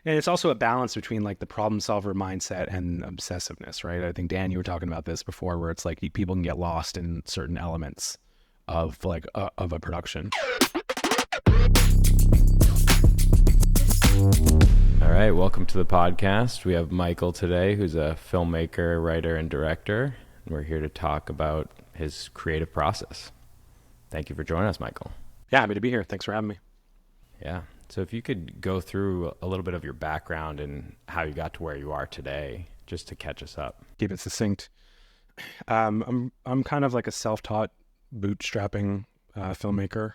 And it's also a balance between like the problem solver mindset and obsessiveness, right? I think Dan, you were talking about this before, where it's like people can get lost in certain elements of like of a production. All right, welcome to the podcast. We have Michael today, who's a filmmaker, writer, and director. And we're here to talk about his creative process. Thank you for joining us, Michael. Yeah, happy to be here. Thanks for having me. Yeah. So if you could go through a little bit of your background and how you got to where you are today, just to catch us up. Keep it succinct. I'm kind of like a self-taught bootstrapping filmmaker.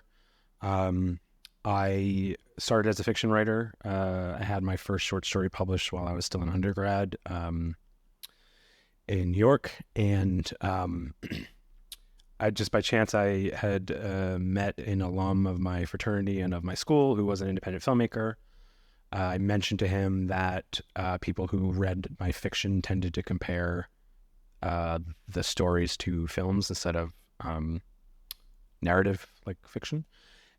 I started as a fiction writer. I had my first short story published while I was still an undergrad in New York, and I just by chance I had met an alum of my fraternity and of my school who was an independent filmmaker. I mentioned to him that people who read my fiction tended to compare the stories to films instead of narrative like fiction.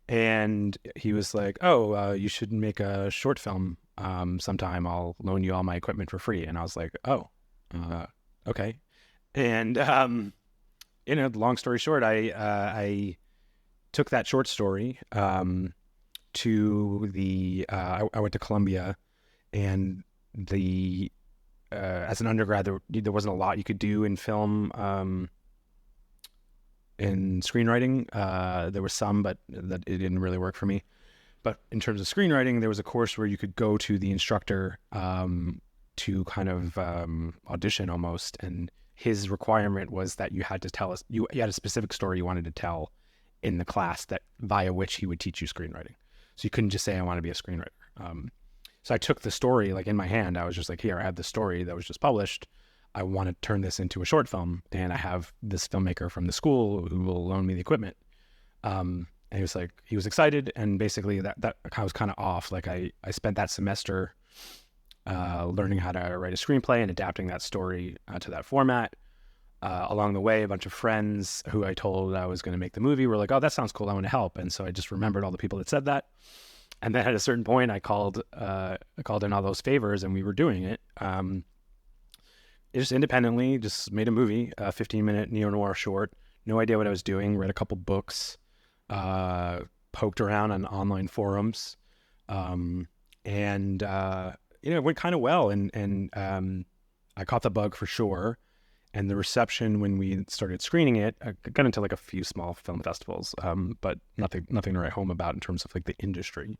And he was like, oh, you should make a short film sometime. I'll loan you all my equipment for free. And I was like, oh, okay. And, long story short, I took that short story to the, I went to Columbia, and as an undergrad, there wasn't a lot you could do in film, in screenwriting. There was some, but that it didn't really work for me. But in terms of screenwriting, there was a course where you could go to the instructor to kind of audition almost. And his requirement was that you had to tell us, you had a specific story you wanted to tell in the class that via which he would teach you screenwriting. So you couldn't just say, I want to be a screenwriter. So I took the story like in my hand. I was just like, here, I have the story that was just published. I want to turn this into a short film, and I have this filmmaker from the school who will loan me the equipment. And he was excited, and basically that I was kind of off. Like I spent that semester learning how to write a screenplay and adapting that story to that format. Along the way, a bunch of friends who I told I was going to make the movie were like, oh, that sounds cool, I want to help. And so I just remembered all the people that said that. And then at a certain point, I called in all those favors, and we were doing it. Just independently, just made a movie, a 15-minute neo-noir short. No idea what I was doing. Read a couple books, poked around on online forums, and it went kind of well. And I caught the bug for sure. And the reception when we started screening it, I got into like a few small film festivals, but nothing to write home about in terms of like the industry.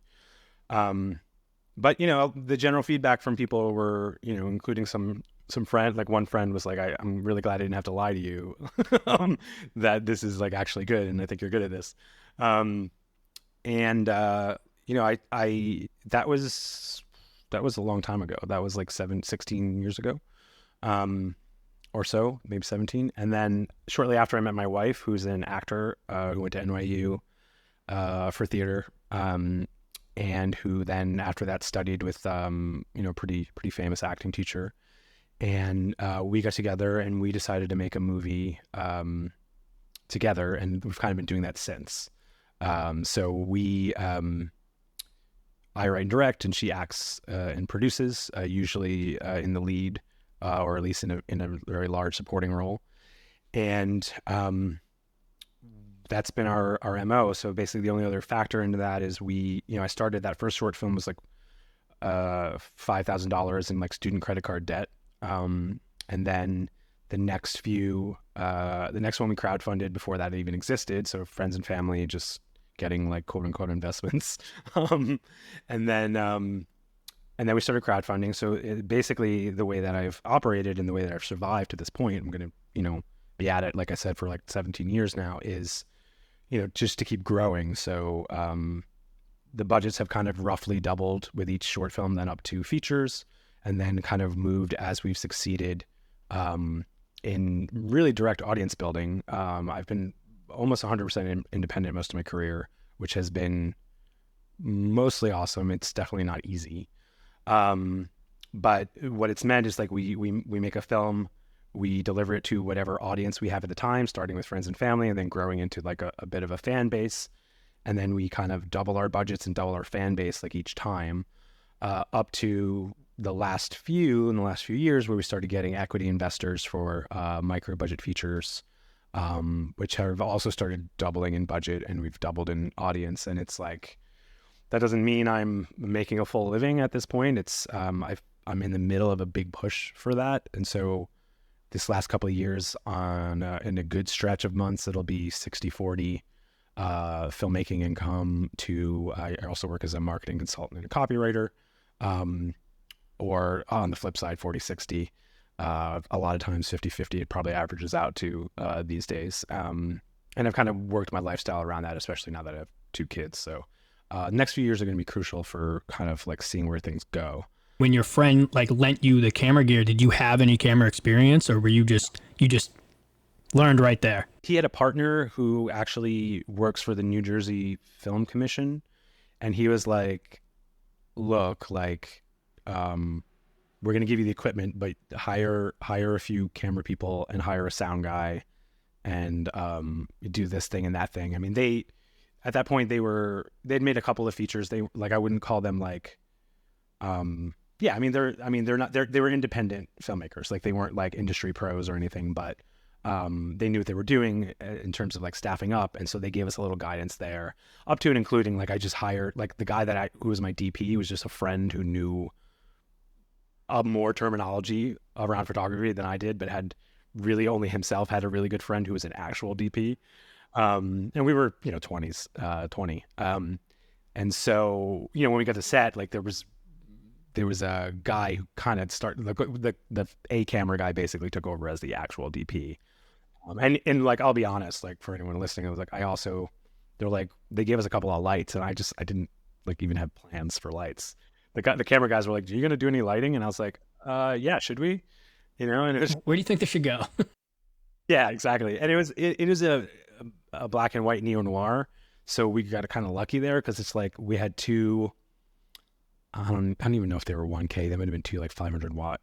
But the general feedback from people were, including some friend, like one friend was like, I'm really glad I didn't have to lie to you, that this is like actually good, and I think you're good at this. I that was a long time ago. That was like 16 years ago, or so, maybe 17. And then shortly after, I met my wife, who's an actor who went to NYU for theater, and who then after that studied with pretty famous acting teacher. And we got together and we decided to make a movie together, and we've kind of been doing that since. So I write and direct, and she acts and produces, usually in the lead, or at least in a very large supporting role. And that's been our MO. So basically the only other factor into that is I started that first short film was like $5,000 in like student credit card debt. And then the next one we crowdfunded before that even existed. So friends and family just getting like quote unquote investments. And then we started crowdfunding. So basically the way that I've operated and the way that I've survived to this point, I'm going to, be at it, like I said, for like 17 years now, is, just to keep growing. So, the budgets have kind of roughly doubled with each short film, then up to features, and then kind of moved as we've succeeded in really direct audience building. I've been almost 100% independent most of my career, which has been mostly awesome. It's definitely not easy. But what it's meant is like we make a film, we deliver it to whatever audience we have at the time, starting with friends and family, and then growing into like a bit of a fan base. And then we kind of double our budgets and double our fan base like each time. up to the last few years where we started getting equity investors for micro budget features, which have also started doubling in budget, and we've doubled in audience. And it's like, that doesn't mean I'm making a full living at this point. It's I'm in the middle of a big push for that. And so this last couple of years in a good stretch of months, it'll be 60-40 filmmaking income to, I also work as a marketing consultant and a copywriter, or on the flip side, 40-60. A lot of times 50-50, it probably averages out to these days. And I've kind of worked my lifestyle around that, especially now that I have 2 kids. So next few years are going to be crucial for kind of like seeing where things go. When your friend like lent you the camera gear, did you have any camera experience, or were you just learned right there? He had a partner who actually works for the New Jersey Film Commission, and he was like, look, like, we're going to give you the equipment, but hire a few camera people and hire a sound guy and do this thing and that thing. I mean, at that point they'd made a couple of features. They, like, I wouldn't call them like, they were independent filmmakers. Like, they weren't like industry pros or anything, but they knew what they were doing in terms of like staffing up. And so they gave us a little guidance there, up to and including, like, I just hired, like, the guy who was my DP was just a friend who knew more terminology around photography than I did, but had really only himself had a really good friend who was an actual DP. And we were, 20s, 20. And so, when we got to set, like, there was a guy who kind of started, the A camera guy basically took over as the actual DP. And like, I'll be honest, like, for anyone listening, I was like, they gave us a couple of lights, and I didn't like even have plans for lights. The camera guys were like, are you going to do any lighting? And I was like, yeah, should we? And it was, where do you think this should go? yeah, exactly. And it was a black and white neo-noir. So we got kind of lucky there, because it's like we had 2, I don't even know if they were 1K. They might have been 2 like 500 watt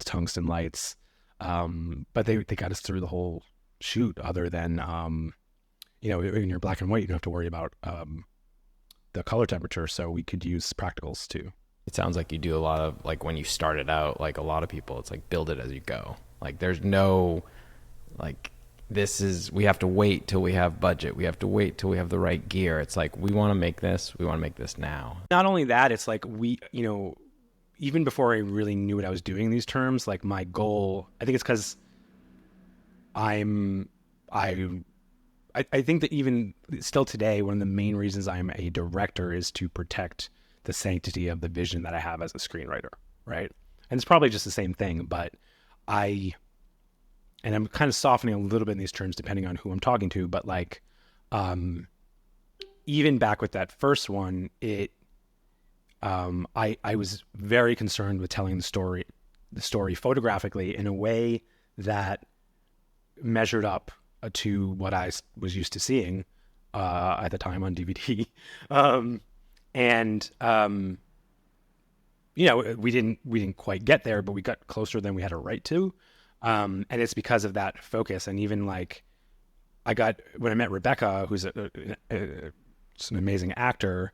tungsten lights. But they got us through the whole shoot, other than, when you're black and white, you don't have to worry about the color temperature. So we could use practicals too. It sounds like you do a lot of, like, when you started out, like a lot of people, it's like build it as you go. Like, there's no, like, we have to wait till we have budget. We have to wait till we have the right gear. It's like, we want to make this now. Not only that, it's like even before I really knew what I was doing in these terms, like, my goal, I think it's because I think that even still today, one of the main reasons I'm a director is to protect the sanctity of the vision that I have as a screenwriter, right? And it's probably just the same thing, but I'm kind of softening a little bit in these terms depending on who I'm talking to, but like, even back with that first one, I was very concerned with telling the story photographically in a way that measured up to what I was used to seeing at the time on DVD. We didn't quite get there, but we got closer than we had a right to. And it's because of that focus. And even like, when I met Rebecca, who's an amazing actor,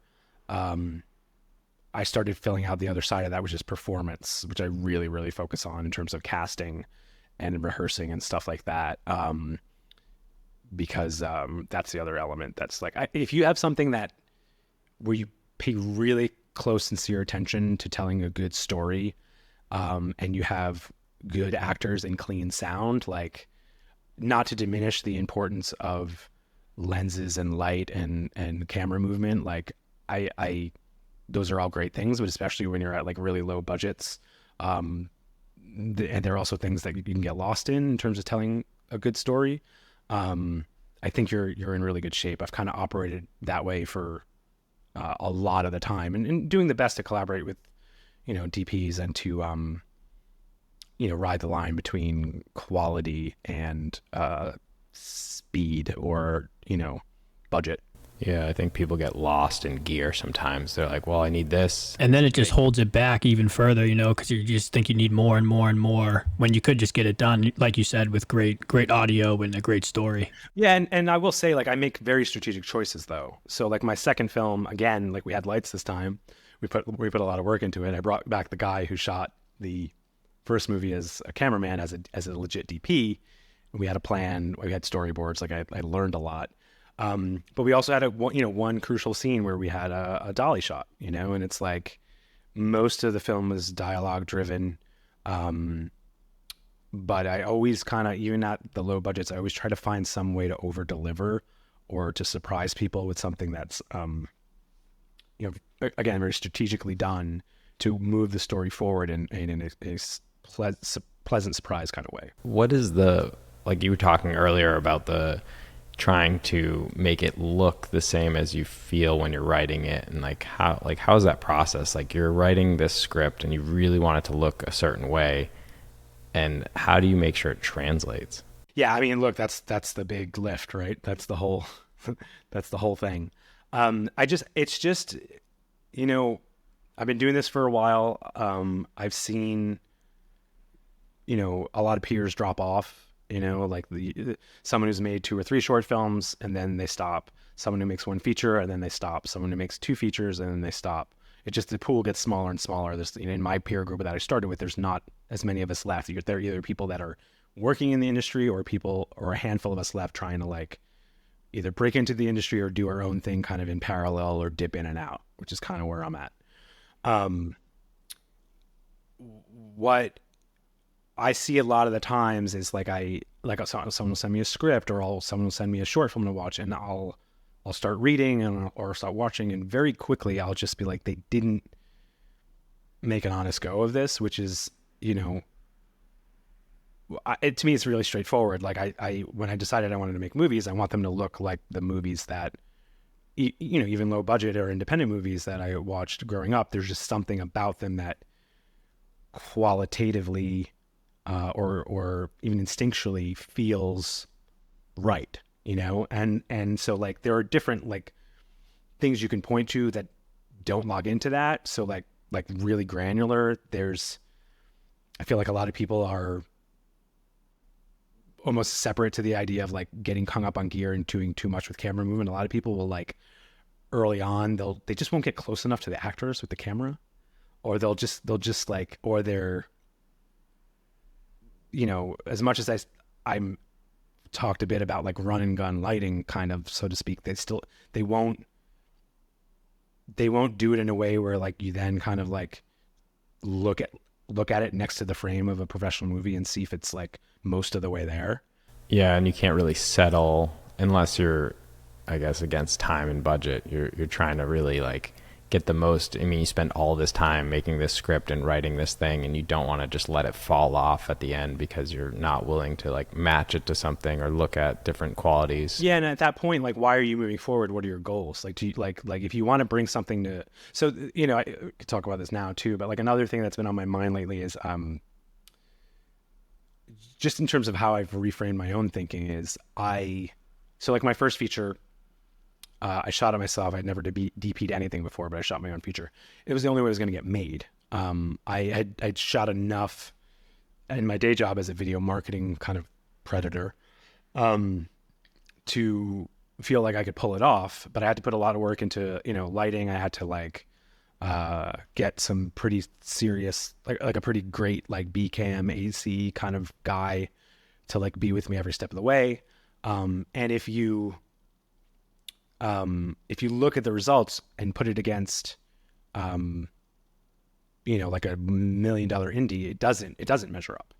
I started filling out the other side of that, which is performance, which I really, really focus on in terms of casting and rehearsing and stuff like that. Because that's the other element. That's like, if you have something where you pay really close, sincere attention to telling a good story, and you have good actors and clean sound, like, not to diminish the importance of lenses and light and camera movement, like, those are all great things, but especially when you're at like really low budgets, and there are also things that you can get lost in terms of telling a good story. I think you're in really good shape. I've kind of operated that way for a lot of the time, and doing the best to collaborate with, DPs, and to, ride the line between quality and speed or, budget. Yeah, I think people get lost in gear sometimes. They're like, well, I need this. And then it just holds it back even further, because you just think you need more and more and more when you could just get it done, like you said, with great audio and a great story. Yeah, and I will say, like, I make very strategic choices, though. So, like, my second film, again, like, we had lights this time. we put a lot of work into it. I brought back the guy who shot the first movie as a cameraman, as a legit DP. We had a plan. We had storyboards. Like I learned a lot. But we also had one crucial scene where we had a dolly shot, and it's like most of the film was dialogue driven. But I always kind of, even at the low budgets, I always try to find some way to over deliver or to surprise people with something that's, again, very strategically done to move the story forward in a pleasant surprise kind of way. What is like you were talking earlier about the trying to make it look the same as you feel when you're writing it, and how is that process? Like you're writing this script and you really want it to look a certain way, and how do you make sure it translates? Yeah, I mean, look, that's the big lift, right? That's the whole thing. It's just, I've been doing this for a while. I've seen, a lot of peers drop off, like someone who's made 2 or 3 short films and then they stop. Someone who makes 1 feature and then they stop. Someone who makes 2 features and then they stop. The pool gets smaller and smaller. There's, in my peer group that I started with, there's not as many of us left. There are either people that are working in the industry or a handful of us left trying to like either break into the industry or do our own thing kind of in parallel or dip in and out, which is kind of where I'm at. What I see a lot of the times is someone will send me a script or someone will send me a short film to watch, and I'll start reading or start watching, and very quickly I'll just be like, they didn't make an honest go of this, which is, to me, it's really straightforward. Like when I decided I wanted to make movies, I want them to look like the movies that, even low budget or independent movies that I watched growing up. There's just something about them that qualitatively or even instinctually feels right, and so like there are different like things you can point to that don't log into that. So like really granular, I feel like a lot of people are almost separate to the idea of like getting hung up on gear and doing too much with camera movement. A lot of people will like early on, they just won't get close enough to the actors with the camera, or they'll just like, or they're, as much as I'm talked a bit about like run and gun lighting kind of, so to speak, they won't do it in a way where like you then kind of like look at it next to the frame of a professional movie and see if it's like most of the way there. Yeah, and you can't really settle unless you're, I guess, against time and budget. You're trying to really like get the most. I mean, you spend all this time making this script and writing this thing, and you don't want to just let it fall off at the end because you're not willing to like match it to something or look at different qualities. Yeah, and at that point, like, why are you moving forward? What are your goals? Like, do you, like if you want to bring something to, so I could talk about this now too, but like another thing that's been on my mind lately is just in terms of how I've reframed my own thinking is so like my first feature, I shot it myself. I'd never DP'd anything before, but I shot my own feature. It was the only way it was going to get made. I'd shot enough in my day job as a video marketing kind of predator to feel like I could pull it off, but I had to put a lot of work into, lighting. I had to like get some pretty serious, like a pretty great like B-cam AC kind of guy to like be with me every step of the way. And if you look at the results and put it against, like $1 million indie, it doesn't measure up.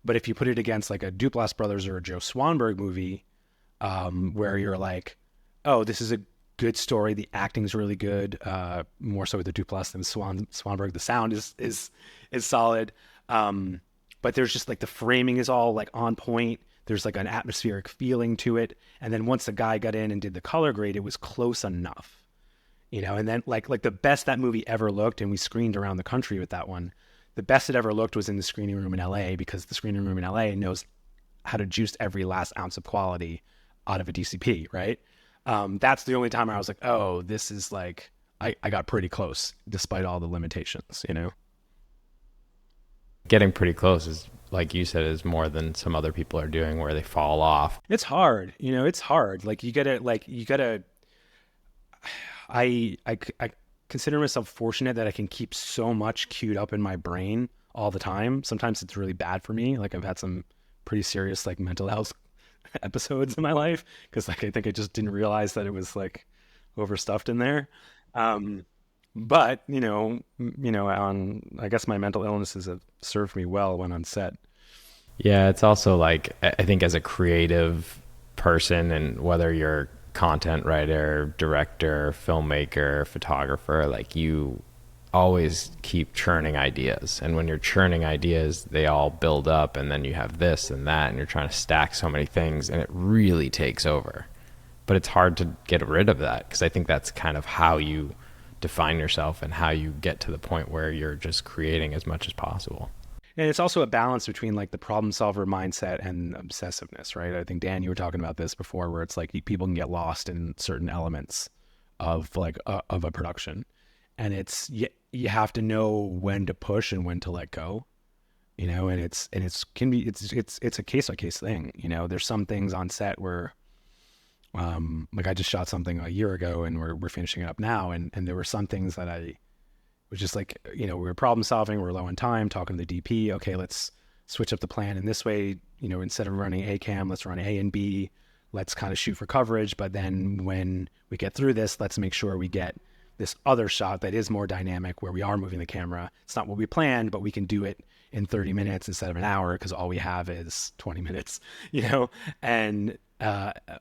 But if you put it against like a Duplass Brothers or a Joe Swanberg movie, where you're like, oh, this is a good story, the acting's really good, more so with the Duplass than Swanberg, the sound is solid, but there's just like the framing is all like on point. There's like an atmospheric feeling to it. And then once the guy got in and did the color grade, it was close enough, and then like the best that movie ever looked, and we screened around the country with that one, the best it ever looked was in the screening room in LA, because the screening room in LA knows how to juice every last ounce of quality out of a DCP, right? That's the only time I was like, oh, this is like, I got pretty close despite all the limitations, Getting pretty close is, like you said, is more than some other people are doing where they fall off. It's hard, it's hard. Like you gotta, consider myself fortunate that I can keep so much queued up in my brain all the time. Sometimes it's really bad for me. Like I've had some pretty serious like mental health episodes in my life because like I think I just didn't realize that it was like overstuffed in there. Um, but on I guess my mental illnesses have served me well when on set. Yeah, it's also like I think as a creative person, and whether you're content writer, director, filmmaker, photographer, like you always keep churning ideas. And when you're churning ideas, they all build up, and then you have this and that, and you're trying to stack so many things, and it really takes over. But it's hard to get rid of that, because I think that's kind of how you define yourself and how you get to the point where you're just creating as much as possible. And it's also a balance between like the problem solver mindset and obsessiveness, right? I think Dan, you were talking about this before, where it's like people can get lost in certain elements of like of a production, and it's you have to know when to push and when to let go, and it's a case by case thing. There's some things on set where like I just shot something a year ago and we're finishing it up now, and there were some things that I was just like, we were problem solving, we're low on time, talking to the DP, okay, let's switch up the plan in this way, instead of running A cam, let's run A and B, let's kind of shoot for coverage, but then when we get through this, let's make sure we get this other shot that is more dynamic where we are moving the camera. It's not what we planned, but we can do it in 30 minutes instead of an hour because all we have is 20 minutes, and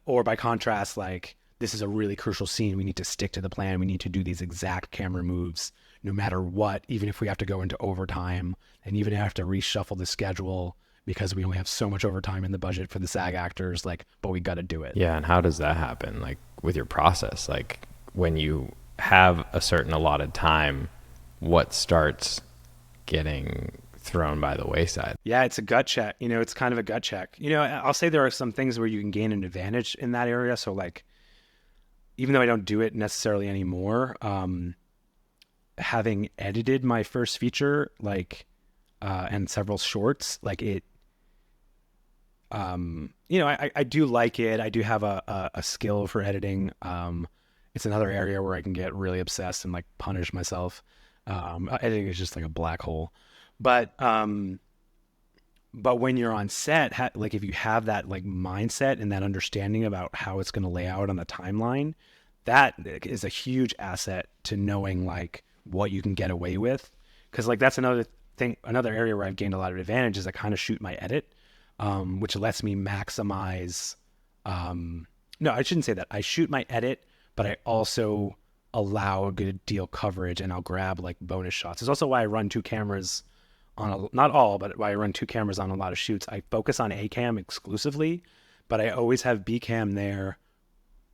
or by contrast, like this is a really crucial scene, we need to stick to the plan, we need to do these exact camera moves no matter what, even if we have to go into overtime and even have to reshuffle the schedule because we only have so much overtime in the budget for the SAG actors, like, but we got to do it. Yeah. And how does that happen? Like with your process, like when you have a certain allotted time, what starts getting thrown by the wayside? Yeah, it's a gut check. It's kind of a gut check. I'll say there are some things where you can gain an advantage in that area. So like, even though I don't do it necessarily anymore, having edited my first feature, like, and several shorts, like it, I do like it. I do have a skill for editing. It's another area where I can get really obsessed and like punish myself. Editing is just like a black hole, but when you're on set, like if you have that like mindset and that understanding about how it's going to lay out on the timeline, that is a huge asset to knowing like what you can get away with. Cause like that's another area where I've gained a lot of advantage is I kind of shoot my edit, which lets me maximize, no, I shouldn't say that. I shoot my edit, but I also allow a good deal coverage and I'll grab like bonus shots. It's also why I run two cameras on not all, but why I run two cameras on a lot of shoots. I focus on A cam exclusively, but I always have B cam there,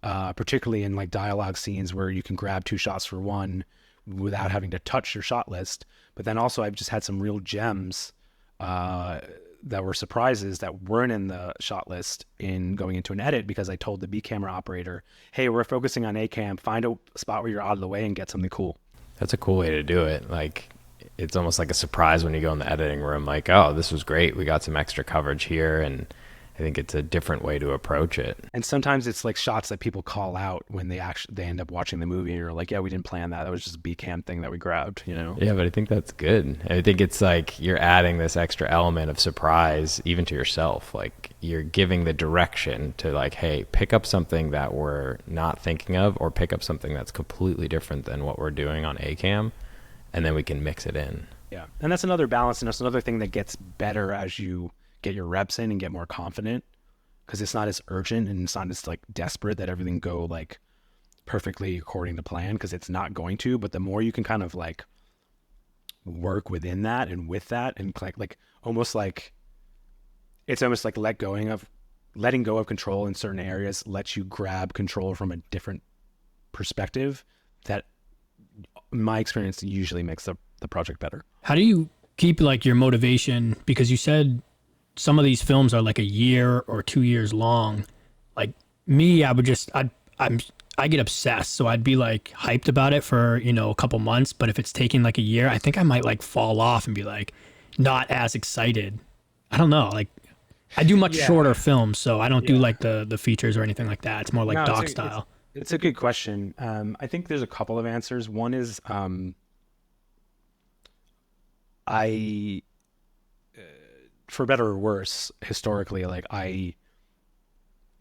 particularly in like dialogue scenes where you can grab two shots for one without having to touch your shot list. But then also I've just had some real gems that were surprises that weren't in the shot list in going into an edit because I told the B camera operator, hey, we're focusing on A cam, find a spot where you're out of the way and get something cool. That's a cool way to do it. Like it's almost like a surprise when you go in the editing room, like, oh, this was great, we got some extra coverage here. And I think it's a different way to approach it. And sometimes it's like shots that people call out when they end up watching the movie and you're like, yeah, we didn't plan that. That was just a B cam thing that we grabbed, Yeah, but I think that's good. I think it's like you're adding this extra element of surprise even to yourself. Like you're giving the direction to like, hey, pick up something that we're not thinking of or pick up something that's completely different than what we're doing on A cam, and then we can mix it in. Yeah. And that's another balance, and that's another thing that gets better as you get your reps in and get more confident, because it's not as urgent and it's not as like desperate that everything go like perfectly according to plan, because it's not going to. But the more you can kind of like work within that and with that and like almost like it's almost like letting go of control in certain areas lets you grab control from a different perspective that, in my experience, usually makes the project better. How do you keep like your motivation? Because you said some of these films are like a year or 2 years long. Like me, I get obsessed. So I'd be like hyped about it for, a couple months. But if it's taking like a year, I think I might like fall off and be like not as excited. I don't know. Like I do much shorter films, so I don't do like the features or anything like that. It's more like doc style. It's a good question. I think there's a couple of answers. One is I, for better or worse, historically, like I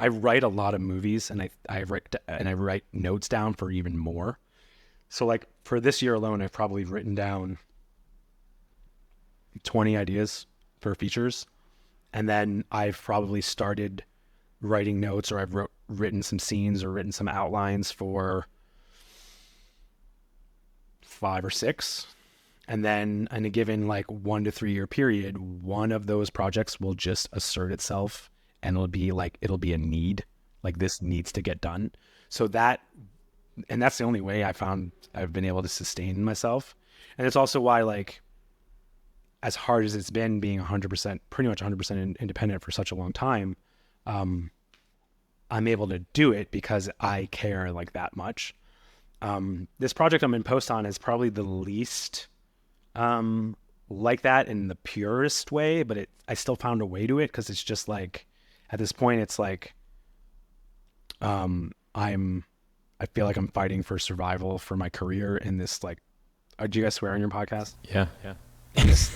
write a lot of movies, and I write notes down for even more. So like for this year alone, I've probably written down 20 ideas for features, and then I've probably started writing notes, or I've written some scenes or written some outlines for 5 or 6. And then in a given like 1 to 3 year period, one of those projects will just assert itself, and it'll be a need, like this needs to get done. So that's the only way I've been able to sustain myself. And it's also why, like, as hard as it's been being 100%, pretty much 100% independent for such a long time, I'm able to do it because I care like that much. This project I'm in post on is probably the least like that in the purest way, but I still found a way to it, because it's just like, at this point, it's like, I feel like I'm fighting for survival for my career in this, like, do you guys swear on your podcast? Yeah. Yeah. This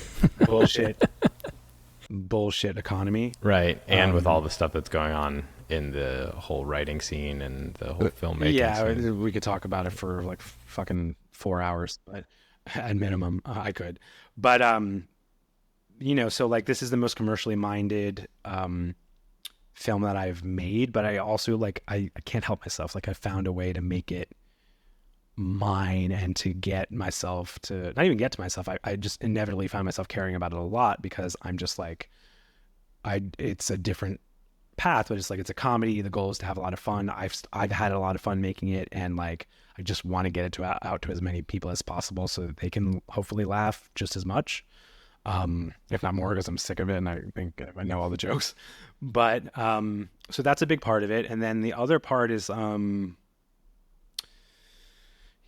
bullshit economy. Right. And with all the stuff that's going on in the whole writing scene and the whole filmmaking scene. We could talk about it for like fucking 4 hours, but at minimum, I could. But, so like, this is the most commercially minded film that I've made, but I also, like, I can't help myself. Like, I found a way to make it mine, and to get myself to, not even get to myself, I just inevitably found myself caring about it a lot, because I'm just like, it's a different path, but it's like, it's a comedy. The goal is to have a lot of fun. I've had a lot of fun making it, and like, I just want to get it out to as many people as possible, so that they can hopefully laugh just as much, if not more, because I'm sick of it and I think I know all the jokes. But so that's a big part of it. And then the other part is,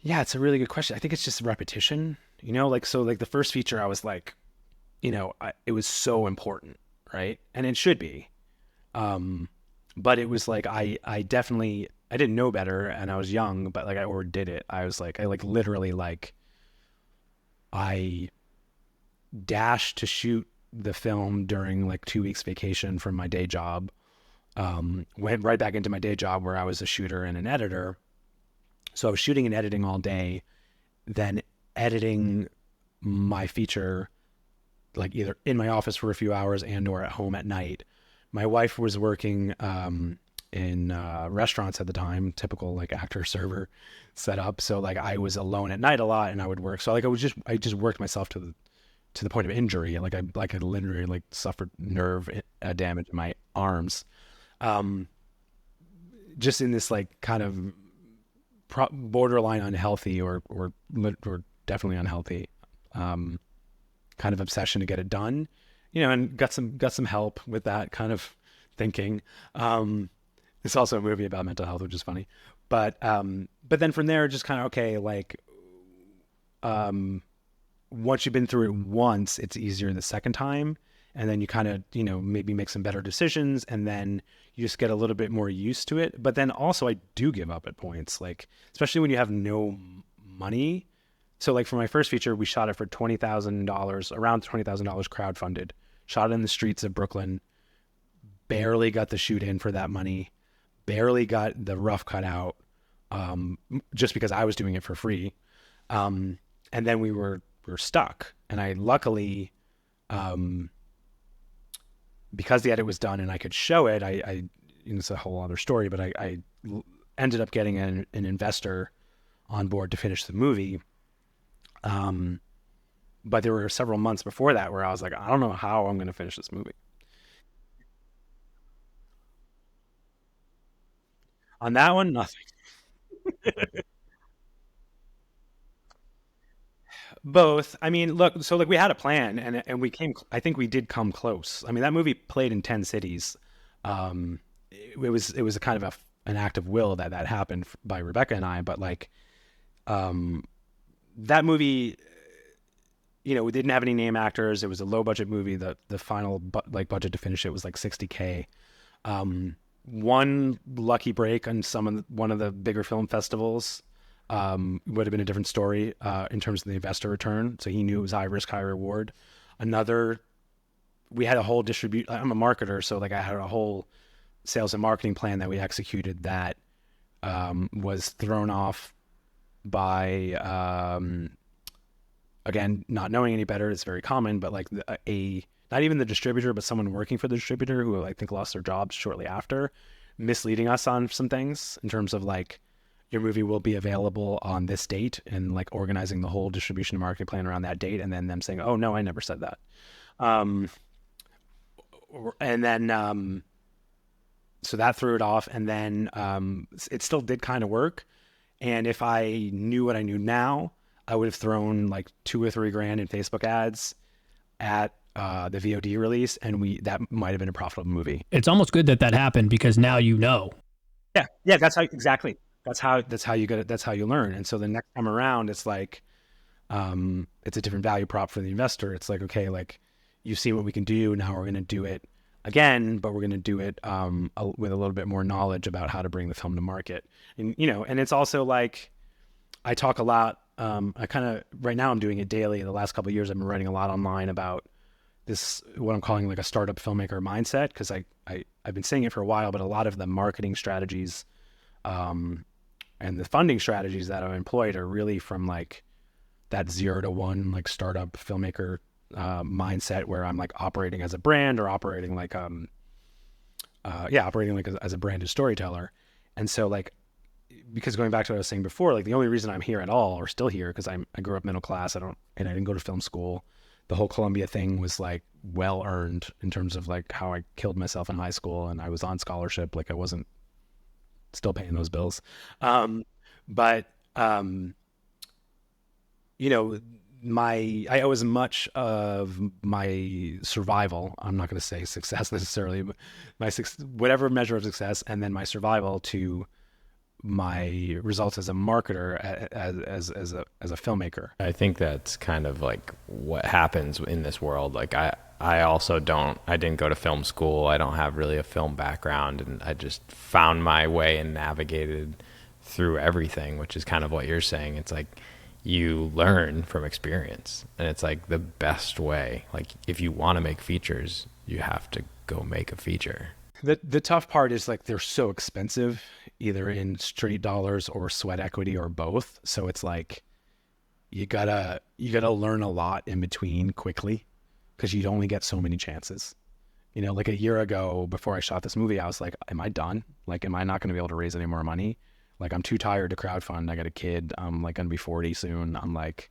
it's a really good question. I think it's just repetition, like, so like the first feature, I was like, it was so important, right? And it should be. But it was like, I definitely, I didn't know better, and I was young, but like, I overdid it. I was like, literally, like, I dashed to shoot the film during like 2 weeks vacation from my day job. Went right back into my day job, where I was a shooter and an editor. So I was shooting and editing all day, then editing my feature, like either in my office for a few hours and or at home at night. My wife was working in restaurants at the time, typical like actor server setup. So like, I was alone at night a lot, and I would work. So like, I just worked myself to the point of injury. Like, I literally like suffered nerve damage in my arms. Just in this like kind of borderline unhealthy, or definitely unhealthy kind of obsession to get it done, and got some help with that kind of thinking. It's also a movie about mental health, which is funny, but then from there, just kind of, okay, like, once you've been through it once, it's easier the second time, and then you kind of, maybe make some better decisions, and then you just get a little bit more used to it. But then also, I do give up at points, like, especially when you have no money. So like, for my first feature, we shot it for $20,000, around $20,000 crowdfunded, shot it in the streets of Brooklyn, barely got the shoot in for that money, barely got the rough cut out, just because I was doing it for free. And then we were stuck. And I luckily, because the edit was done and I could show it, it's a whole other story, but I ended up getting an investor on board to finish the movie. But there were several months before that where I was like, I don't know how I'm going to finish this movie. On that one, nothing. Both. I mean, look, so like, we had a plan, and I think we did come close. I mean, that movie played in 10 cities. It was a kind of an act of will that happened by Rebecca and I, but like, that movie, we didn't have any name actors. It was a low budget movie. The final budget to finish it was like $60K. one lucky break on one of the bigger film festivals would have been a different story in terms of the investor return. So he knew it was high risk, high reward. Another, we had a whole I'm a marketer, so like I had a whole sales and marketing plan that we executed that was thrown off by again, not knowing any better. It's very common, but like not even the distributor, but someone working for the distributor who I think lost their jobs shortly after, misleading us on some things in terms of like, your movie will be available on this date, and like organizing the whole distribution and marketing plan around that date. And then them saying, oh no, I never said that. And then, so that threw it off. And then it still did kind of work. And if I knew what I knew now, I would have thrown like $2 or $3 grand in Facebook ads at the VOD release, and that might have been a profitable movie. It's almost good that happened, because now you know. Yeah, that's how exactly. That's how you get it. That's how you learn. And so the next time around, it's like it's a different value prop for the investor. It's like, okay, like you've seen what we can do. Now we're going to do it again, but we're going to do it with a little bit more knowledge about how to bring the film to market. And and it's also like I talk a lot. I kind of right now I'm doing it daily. The last couple of years I've been writing a lot online about this, what I'm calling like a startup filmmaker mindset, because I've been saying it for a while, but a lot of the marketing strategies and the funding strategies that I've employed are really from like that 0 to 1 like startup filmmaker mindset, where I'm like operating as a brand, or operating like operating like as a branded storyteller. And so like, because going back to what I was saying before, like the only reason I'm here at all, or still here, because I grew up middle class. I didn't go to film school. The whole Columbia thing was like well earned in terms of like how I killed myself in high school, and I was on scholarship. Like I wasn't still paying those bills. But I owe as much of my survival, I'm not going to say success necessarily, but whatever measure of success, and then my survival, to my results as a marketer, as a filmmaker. I think that's kind of like what happens in this world. Like I also I didn't go to film school. I don't have really a film background, and I just found my way and navigated through everything, which is kind of what you're saying. It's like you learn from experience, and it's like the best way. Like if you want to make features, you have to go make a feature. The tough part is like they're so expensive, either in straight dollars or sweat equity or both. So it's like you gotta learn a lot in between quickly, because you'd only get so many chances. Like a year ago, before I shot this movie, I was like, am I done? Like, am I not going to be able to raise any more money? Like, I'm too tired to crowdfund. I got a kid. I'm like going to be 40 soon. I'm like,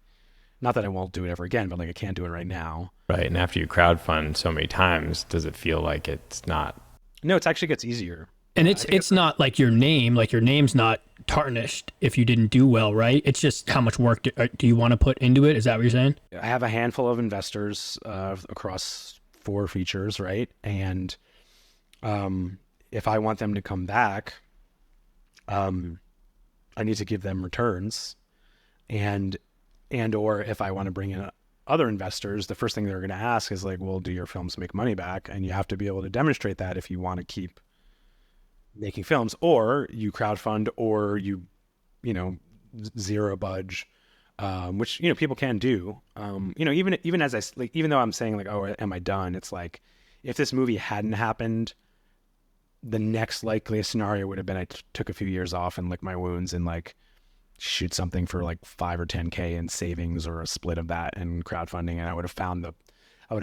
not that I won't do it ever again, but like I can't do it right now. Right. And after you crowdfund so many times, does it feel like it's not? No, it actually gets easier. And it's not like your name's not tarnished if you didn't do well, right? It's just how much work do you want to put into it? Is that what you're saying? I have a handful of investors across 4 features, right? And if I want them to come back, I need to give them returns, and or if I want to bring in other investors, the first thing they're going to ask is like, well, do your films make money back? And you have to be able to demonstrate that if you want to keep making films, or you crowdfund, or you zero budge, which people can do. Even as even though I'm saying like, oh, am I done? It's like, if this movie hadn't happened, the next likeliest scenario would have been I took a few years off and lick my wounds and like shoot something for like 5 or 10K in savings, or a split of that and crowdfunding, and I would have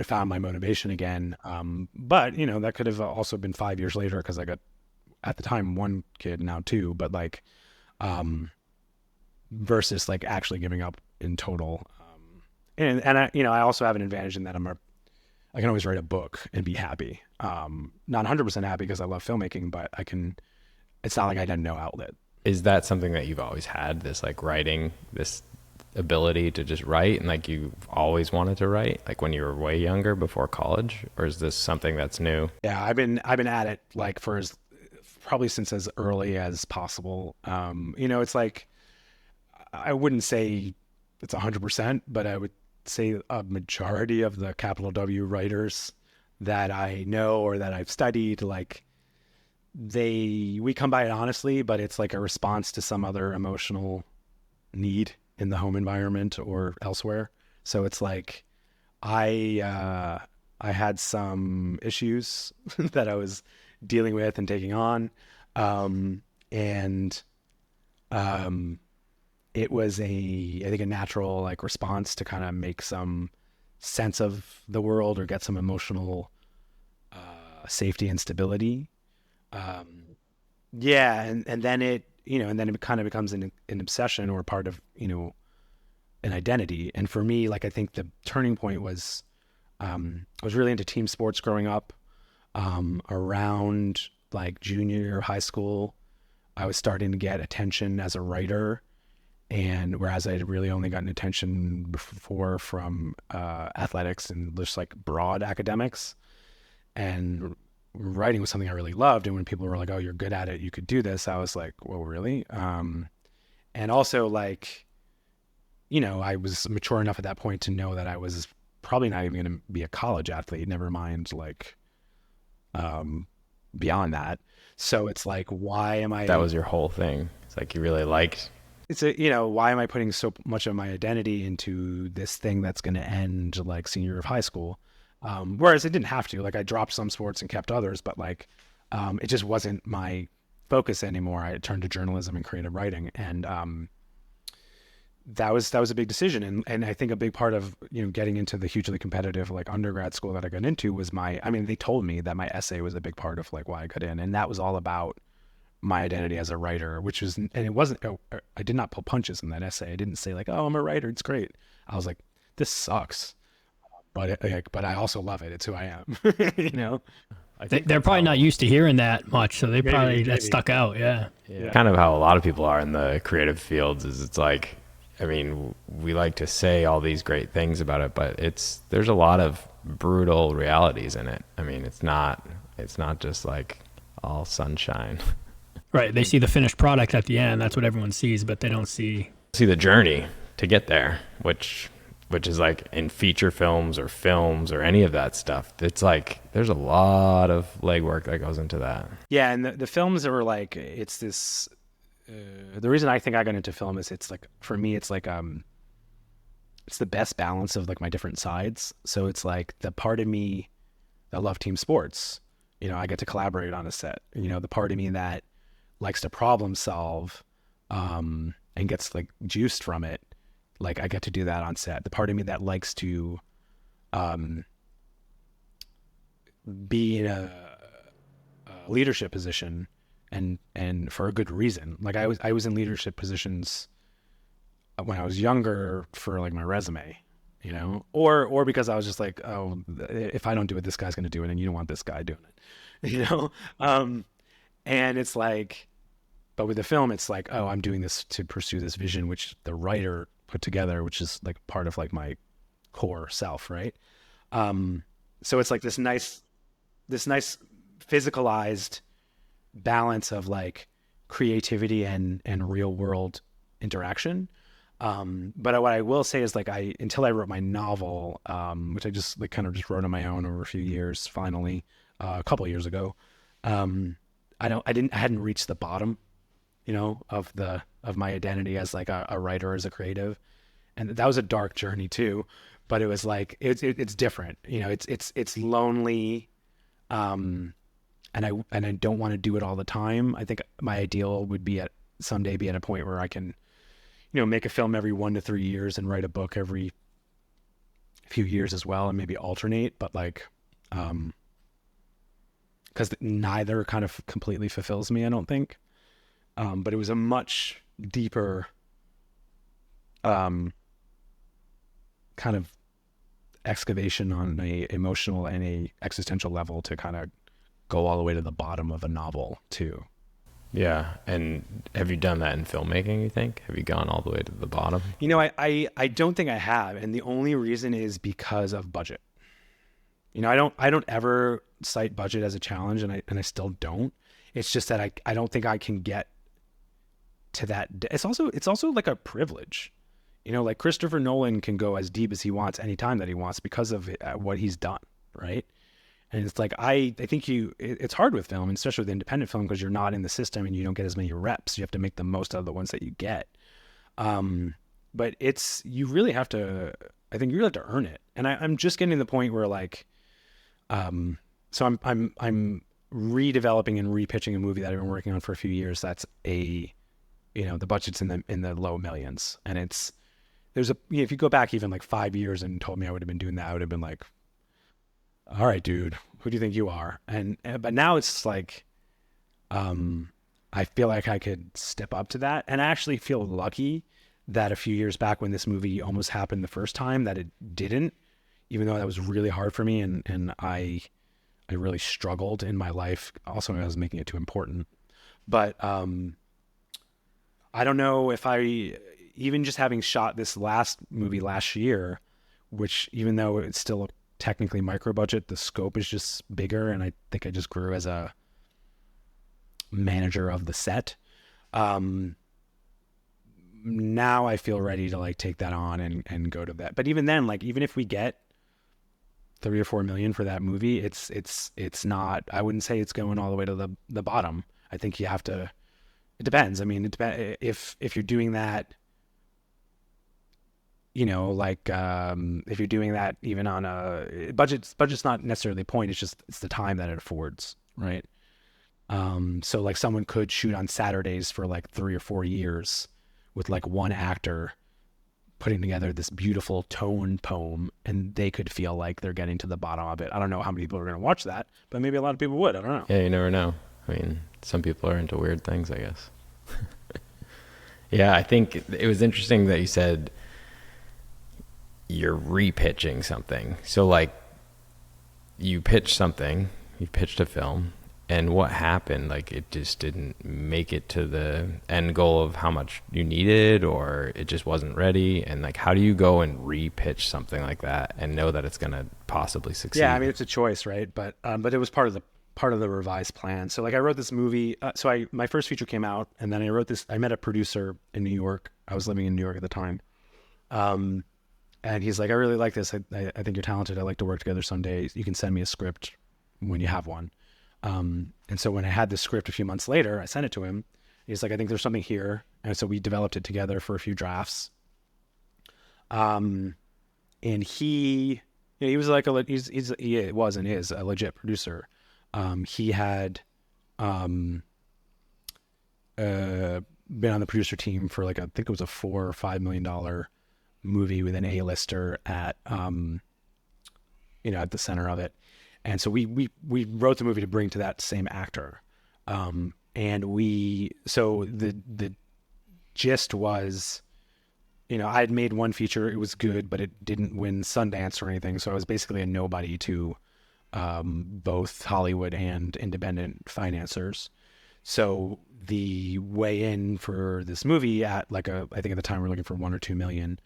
found my motivation again. But that could have also been 5 years later, because I got, at the time, 1 kid, now 2, but like versus like actually giving up in total. And I also have an advantage in that I can always write a book and be happy. Not 100% happy because I love filmmaking, but it's not like I had no outlet. Is that something that you've always had, this like writing, this ability to just write, and like you've always wanted to write, like when you were way younger before college, or is this something that's new? Yeah, I've been at it like probably since as early as possible. It's like, I wouldn't say it's 100%, but I would say a majority of the capital W writers that I know or that I've studied, like we come by it honestly, but it's like a response to some other emotional need in the home environment or elsewhere. So it's like I had some issues that I was dealing with and taking on, and um, it was I think a natural like response to kind of make some sense of the world or get some emotional safety and stability. Um, yeah, and then and then it kind of becomes an obsession or part of an identity. And for me, like I think the turning point was I was really into team sports growing up. Around like junior year of high school, I was starting to get attention as a writer, and whereas I had really only gotten attention before from athletics and just like broad academics, and writing was something I really loved. And when people were like, "Oh, you're good at it, you could do this," I was like, "Well, really?" And also like, I was mature enough at that point to know that I was probably not even going to be a college athlete, never mind like beyond that. So it's like, why am I? That was your whole thing. It's like you really liked. It's why am I putting so much of my identity into this thing that's going to end like senior year of high school? Whereas it didn't have to. Like I dropped some sports and kept others, but like it just wasn't my focus anymore. I turned to journalism and creative writing, and that was a big decision. And I think a big part of getting into the hugely competitive like undergrad school that I got into was they told me that my essay was a big part of like why I got in, and that was all about my identity as a writer, and it wasn't, I did not pull punches in that essay. I didn't say like, oh, I'm a writer, it's great. I was like, this sucks, but I also love it. It's who I am. I think They're probably not used to hearing that much, so that stuck out. Yeah. Kind of how a lot of people are in the creative fields is it's like, I mean, we like to say all these great things about it, but there's a lot of brutal realities in it. I mean, it's not just like all sunshine. Right. They see the finished product at the end. That's what everyone sees, but they don't see the journey to get there, which is like in feature films or any of that stuff. It's like there's a lot of legwork that goes into that. Yeah, and the films are like, it's this the reason I think I got into film is it's like, for me, it's like it's the best balance of like my different sides. So it's like the part of me that love team sports, I get to collaborate on a set. The part of me that likes to problem solve and gets like juiced from it, like I get to do that on set. The part of me that likes to be in a leadership position and for a good reason. Like I was in leadership positions when I was younger for like my resume, or because I was just like, oh, if I don't do it, this guy's going to do it, and you don't want this guy doing it, and it's like, but with the film, it's like, oh, I'm doing this to pursue this vision, which the writer put together, which is like part of like my core self, right? So it's like this nice physicalized balance of like creativity and real world interaction. But what I will say is like until I wrote my novel, which I just like kind of just wrote on my own over a few years, finally, a couple of years ago, I hadn't reached the bottom, of my identity as like a writer, as a creative. And that was a dark journey too, but it was like, it's different, it's lonely. And I don't want to do it all the time. I think my ideal would be someday be at a point where I can, make a film every 1 to 3 years and write a book every few years as well, and maybe alternate, but like, because neither kind of completely fulfills me, I don't think. But it was a much deeper kind of excavation on a emotional and a existential level to kind of go all the way to the bottom of a novel too. Yeah. And have you done that in filmmaking, you think? Have you gone all the way to the bottom? I don't think I have. And the only reason is because of budget. I don't ever cite budget as a challenge, and I still don't. It's just that I don't think I can get to that. It's also like a privilege, like Christopher Nolan can go as deep as he wants anytime that he wants because of what he's done. Right. And it's like, I think it's hard with film, especially with independent film, because you're not in the system and you don't get as many reps. You have to make the most out of the ones that you get. But you really have to, I think you really have to earn it. And I'm just getting to the point where like, so I'm redeveloping and repitching a movie that I've been working on for a few years. That's the budget's in the low millions. And if you go back even like 5 years and told me I would have been doing that, I would have been like, all right, dude, who do you think you are? But now it's like, I feel like I could step up to that. And I actually feel lucky that a few years back when this movie almost happened the first time, that it didn't, even though that was really hard for me. And I really struggled in my life. Also, I was making it too important. But I don't know if even just having shot this last movie last year, which even though it's still technically micro budget, the scope is just bigger. And I think I just grew as a manager of the set. Now I feel ready to like take that on and go to that. But even then, like, even if we get 3 or 4 million for that movie, it's not, I wouldn't say it's going all the way to the bottom. I think you have to, it depends. I mean, if you're doing that, if you're doing that even on a budget's not necessarily the point. It's the time that it affords. Right. So like someone could shoot on Saturdays for like 3 or 4 years with like one actor putting together this beautiful tone poem, and they could feel like they're getting to the bottom of it. I don't know how many people are going to watch that, but maybe a lot of people would. I don't know. Yeah, you never know. I mean, some people are into weird things, I guess. Yeah, I think it was interesting that you said you're repitching something. So like you pitched a film, and what happened? Like it just didn't make it to the end goal of how much you needed, or it just wasn't ready. And like, how do you go and repitch something like that and know that it's going to possibly succeed? Yeah, I mean, it's a choice, right? But it was part of the revised plan. So like I wrote this movie. My first feature came out, and then I wrote this. I met a producer in New York. I was living in New York at the time. And he's like, I really like this. I think you're talented. I'd like to work together someday. You can send me a script when you have one. And so when I had the script a few months later, I sent it to him. He's like, I think there's something here. And so we developed it together for a few drafts. And he was like he was and is a legit producer. He had been on the producer team for like, I think it was a $4 or $5 million movie with an A-lister at the center of it. And so we wrote the movie to bring to that same actor. And so the gist was, I had made one feature, it was good, but it didn't win Sundance or anything. So I was basically a nobody to both Hollywood and independent financiers. So the way in for this movie at I think at the time we were looking for 1 or 2 million,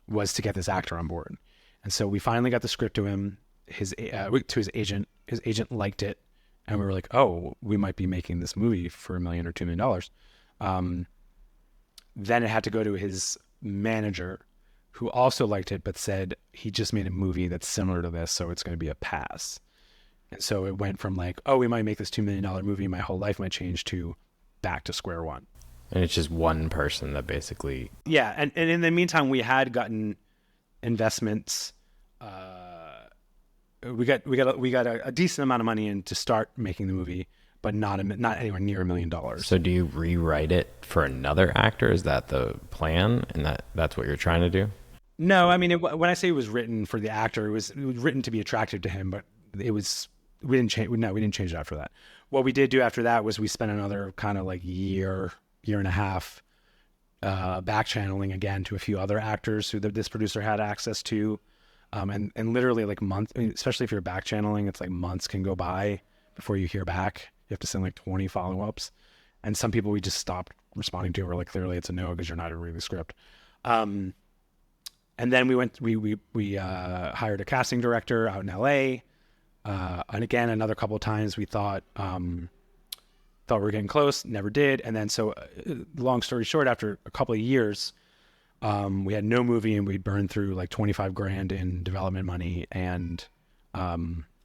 was to get this actor on board. And so we finally got the script to him, to his agent. His agent liked it, and we were like, oh, we might be making this movie for $1 million or $2 million. Then it had to go to his manager, who also liked it, but said he just made a movie that's similar to this, so it's going to be a pass. And so it went from like, oh, we might make this $2 million movie, my whole life might change, to back to square one. And it's just one person that basically... Yeah, and in the meantime, we had gotten investments. We got a decent amount of money in to start making the movie, but not anywhere near $1 million. So do you rewrite it for another actor? Is that the plan, and that's what you're trying to do? No, I mean, when I say it was written for the actor, it was written to be attractive to him, but we didn't change it after that. What we did do after that was we spent another kind of like year and a half back channeling again to a few other actors who this producer had access to. And literally like months, I mean, especially if you're back channeling, it's like months can go by before you hear back. You have to send like 20 follow-ups. And some people we just stopped responding to. We're like, clearly it's a no because you're not reading the script. And then we hired a casting director out in LA. And again, another couple of times we thought we were getting close, never did. And then so long story short, after a couple of years, we had no movie and we burned through like $25,000 in development money. And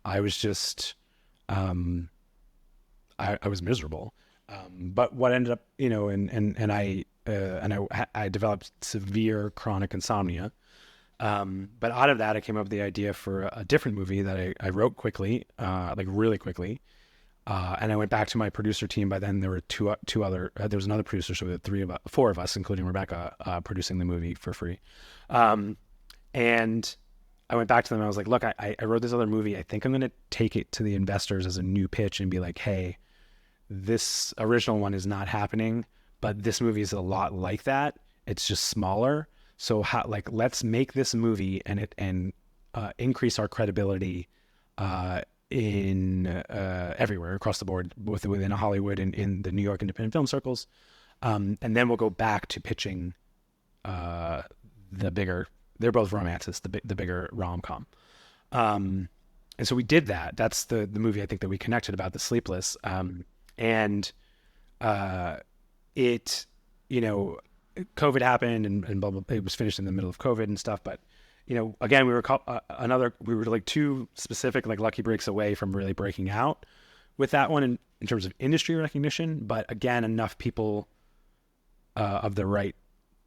I was just, I was miserable. But what ended up, I developed severe chronic insomnia. But out of that, I came up with the idea for a different movie that I wrote quickly, like really quickly. And I went back to my producer team. By then, there were two other. There was another producer, so there were four of us, including Rebecca, producing the movie for free. And I went back to them. And I was like, "Look, I wrote this other movie. I think I'm going to take it to the investors as a new pitch and be like, hey, this original one is not happening, but this movie is a lot like that. It's just smaller. So let's make this movie and increase our credibility." In everywhere across the board, within Hollywood and in the New York independent film circles, and then we'll go back to pitching the bigger. They're both romances, the bigger rom-com, and so we did that. That's the movie I think that we connected about, The Sleepless, and it, COVID happened and blah, blah, blah. It was finished in the middle of COVID and stuff, but. Again, we were like two specific, like lucky breaks away from really breaking out with that one in terms of industry recognition. But again, enough people of the right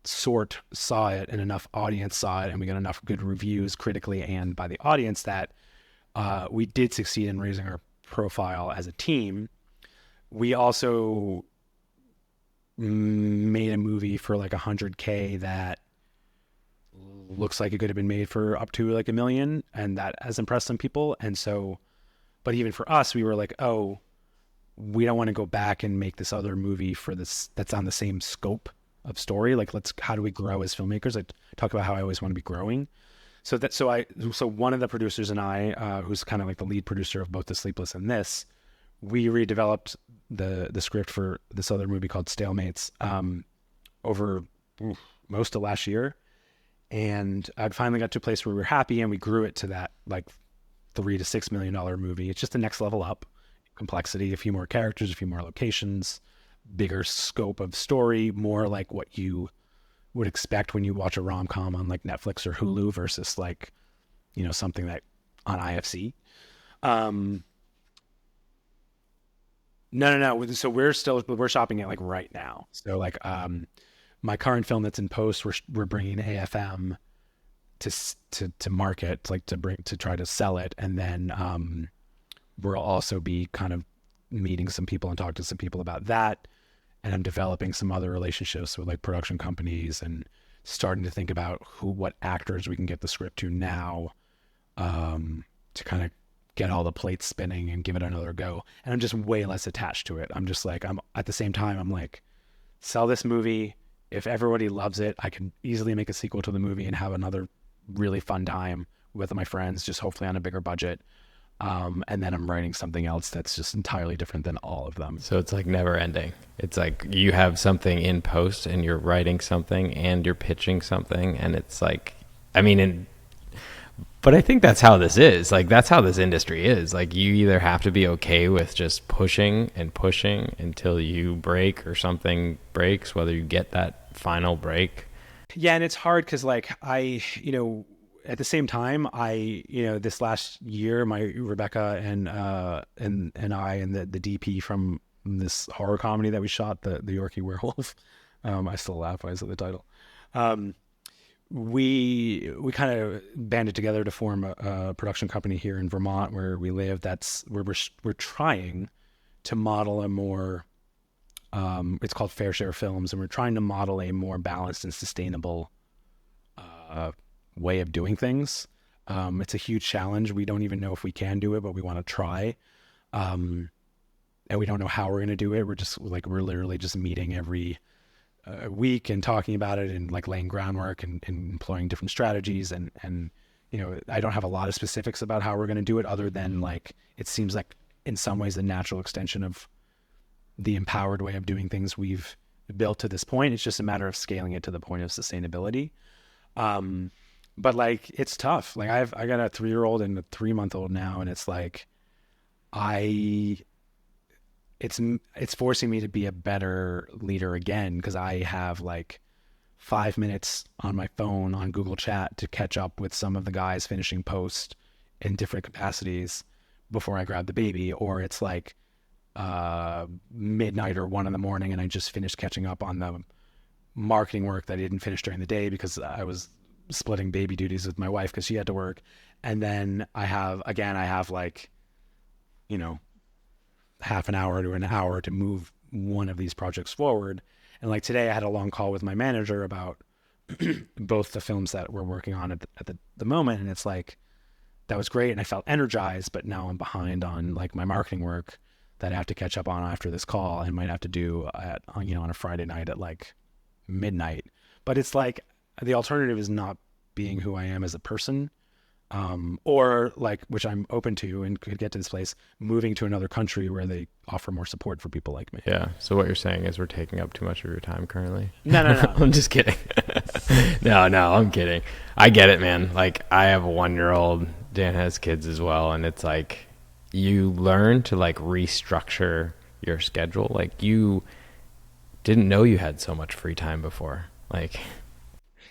sort saw it and enough audience saw it, and we got enough good reviews critically and by the audience that we did succeed in raising our profile as a team. We also made a movie for like $100K that looks like it could have been made for up to like $1 million, and that has impressed some people. And so, but even for us, we were like, oh, we don't want to go back and make this other movie for this that's on the same scope of story. Like, how do we grow as filmmakers? I talk about how I always want to be growing. So one of the producers and I, who's kind of like the lead producer of both The Sleepless and this, we redeveloped the script for this other movie called Stalemates over most of last year. And I'd finally got to a place where we were happy, and we grew it to that like $3 to $6 million movie. It's just the next level up, complexity, a few more characters, a few more locations, bigger scope of story, more like what you would expect when you watch a rom-com on like Netflix or Hulu versus like, something that on IFC. No. So we're shopping it like right now. So like, my current film that's in post, we're bringing AFM to market, like to try to sell it, and then we'll also be kind of meeting some people and talking to some people about that, and I'm developing some other relationships with like production companies and starting to think about what actors we can get the script to now, to kind of get all the plates spinning and give it another go. And I'm just way less attached to it. I'm just like, I'm at the same time, I'm like, sell this movie. If everybody loves it, I can easily make a sequel to the movie and have another really fun time with my friends, just hopefully on a bigger budget. And then I'm writing something else that's just entirely different than all of them. So it's like never ending. It's like you have something in post and you're writing something and you're pitching something. And it's like, but I think that's how this is. Like, that's how this industry is. Like, you either have to be okay with just pushing and pushing until you break or something breaks, whether you get that final break. Yeah. And it's hard because like at the same time, this last year, Rebecca and I and the DP from this horror comedy that we shot, the Yorkie Werewolf, I still laugh when I say the title. We kind of banded together to form a production company here in Vermont where we live. That's where we're trying to model a more, it's called Fair Share Films, and we're trying to model a more balanced and sustainable way of doing things. It's a huge challenge. We don't even know if we can do it, but we want to try. And we don't know how we're going to do it. We're literally just meeting every week and talking about it and like laying groundwork and employing different strategies. And I don't have a lot of specifics about how we're going to do it other than like, it seems like in some ways the natural extension of the empowered way of doing things we've built to this point. It's just a matter of scaling it to the point of sustainability. But like, it's tough. Like I got a 3-year-old and a 3-month-old now. And it's like, it's forcing me to be a better leader again, because I have like 5 minutes on my phone on Google Chat to catch up with some of the guys finishing post in different capacities before I grab the baby, or it's like midnight or 1 a.m. and I just finished catching up on the marketing work that I didn't finish during the day because I was splitting baby duties with my wife because she had to work. And then I have like, you know, half an hour to an hour to move one of these projects forward. And like today I had a long call with my manager about both the films that we're working on at the moment. And it's like, that was great. And I felt energized, but now I'm behind on like my marketing work that I have to catch up on after this call and might have to do on a Friday night at like midnight. But it's like, the alternative is not being who I am as a person, or like, which I'm open to and could get to this place, moving to another country where they offer more support for people like me. Yeah. So what you're saying is we're taking up too much of your time currently? No. I'm just kidding. No, I'm kidding. I get it, man. Like, I have a 1-year-old. Dan has kids as well. And it's like, you learn to like restructure your schedule. Like, you didn't know you had so much free time before. Like,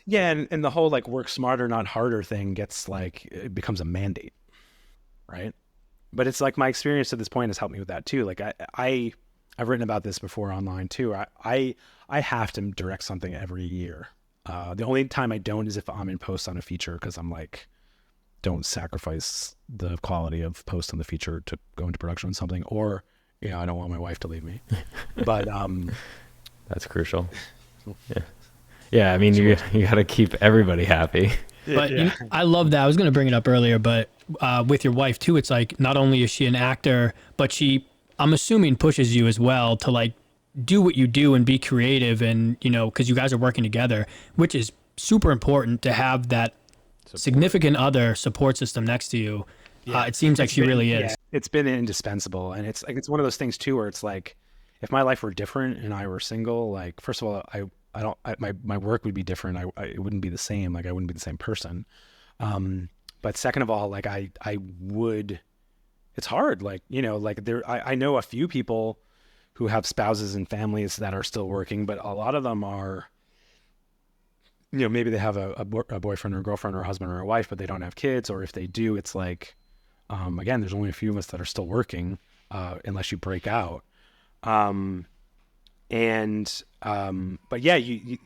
yeah. And the whole like work smarter, not harder thing gets like, it becomes a mandate. Right. But it's like, my experience to this point has helped me with that too. Like I've written about this before online too. I have to direct something every year. The only time I don't is if I'm in post on a feature, because I'm like, don't sacrifice the quality of post on the feature to go into production on something, or I don't want my wife to leave me. But that's crucial. Yeah. I mean, you got to keep everybody happy. But I love that. I was going to bring it up earlier, but with your wife too, it's like, not only is she an actor, but she, I'm assuming, pushes you as well to like do what you do and be creative, and because you guys are working together, which is super important to have that significant other support system next to you. It seems like she really is. Yeah, it's been indispensable. And it's like, it's one of those things too where it's like, if my life were different and I were single, like, first of all, my work would be different. It wouldn't be the same. Like, I wouldn't be the same person. But second of all, like I would, it's hard. Like, I know a few people who have spouses and families that are still working, but a lot of them are, maybe they have a boyfriend or a girlfriend or a husband or a wife, but they don't have kids. Or if they do, it's like, again, there's only a few of us that are still working, unless you break out. But yeah, you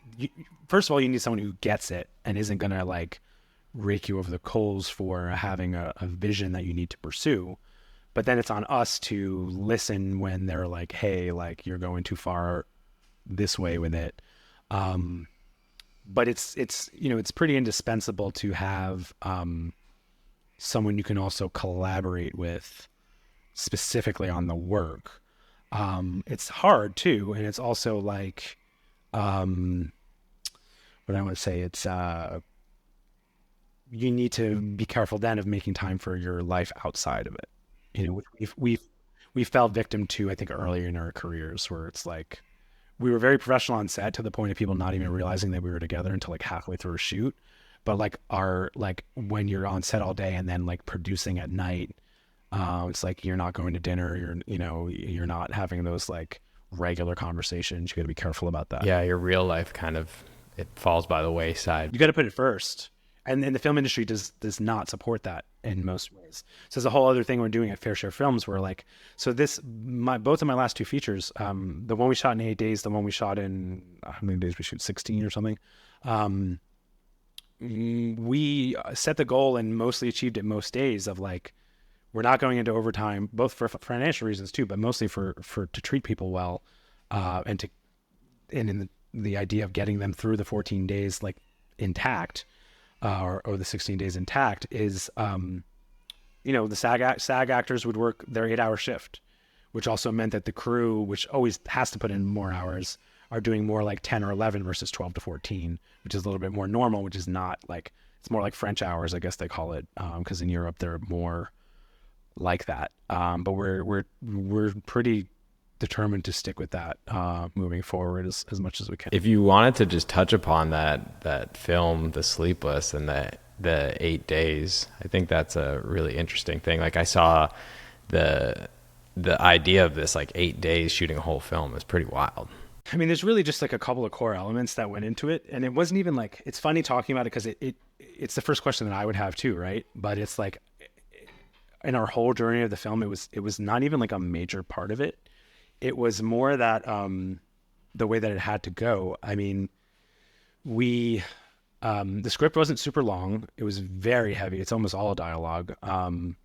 first of all, you need someone who gets it and isn't going to like rake you over the coals for having a vision that you need to pursue. But then it's on us to listen when they're like, hey, like, you're going too far this way with it. But it's pretty indispensable to have someone you can also collaborate with specifically on the work. It's hard too, and it's also like, what I want to say, it's you need to be careful then of making time for your life outside of it. We fell victim to, I think, earlier in our careers, where it's like, we were very professional on set to the point of people not even realizing that we were together until like halfway through a shoot. But like when you're on set all day and then like producing at night, it's like, you're not going to dinner, you're not having those like regular conversations. You got to be careful about that. Yeah, your real life it falls by the wayside. You got to put it first. And the film industry does not support that in most ways. So there's a whole other thing we're doing at Fair Share Films where like, so both of my last two features, the one we shot in 8 days, the one we shot in, how many days we shoot, 16 or something. We set the goal and mostly achieved it most days of like, we're not going into overtime, both for financial reasons too, but mostly for to treat people well, and in the idea of getting them through the 14 days like intact. Or the 16 days intact is, the SAG actors would work their 8-hour shift, which also meant that the crew, which always has to put in more hours, are doing more like 10 or 11 versus 12 to 14, which is a little bit more normal, which is not like, it's more like French hours, I guess they call it. Cause in Europe, they're more like that. But we're pretty determined to stick with that moving forward as much as we can. If you wanted to just touch upon that film, The Sleepless, and the 8 days, I think that's a really interesting thing. Like, I saw the idea of this like 8 days shooting a whole film is pretty wild. I mean, there's really just like a couple of core elements that went into it, and it wasn't even like, it's funny talking about it because it's the first question that I would have too, right? But it's like, in our whole journey of the film, it was not even like a major part of it. It was more that the way that it had to go. I mean, we the script wasn't super long. It was very heavy. It's almost all dialogue. And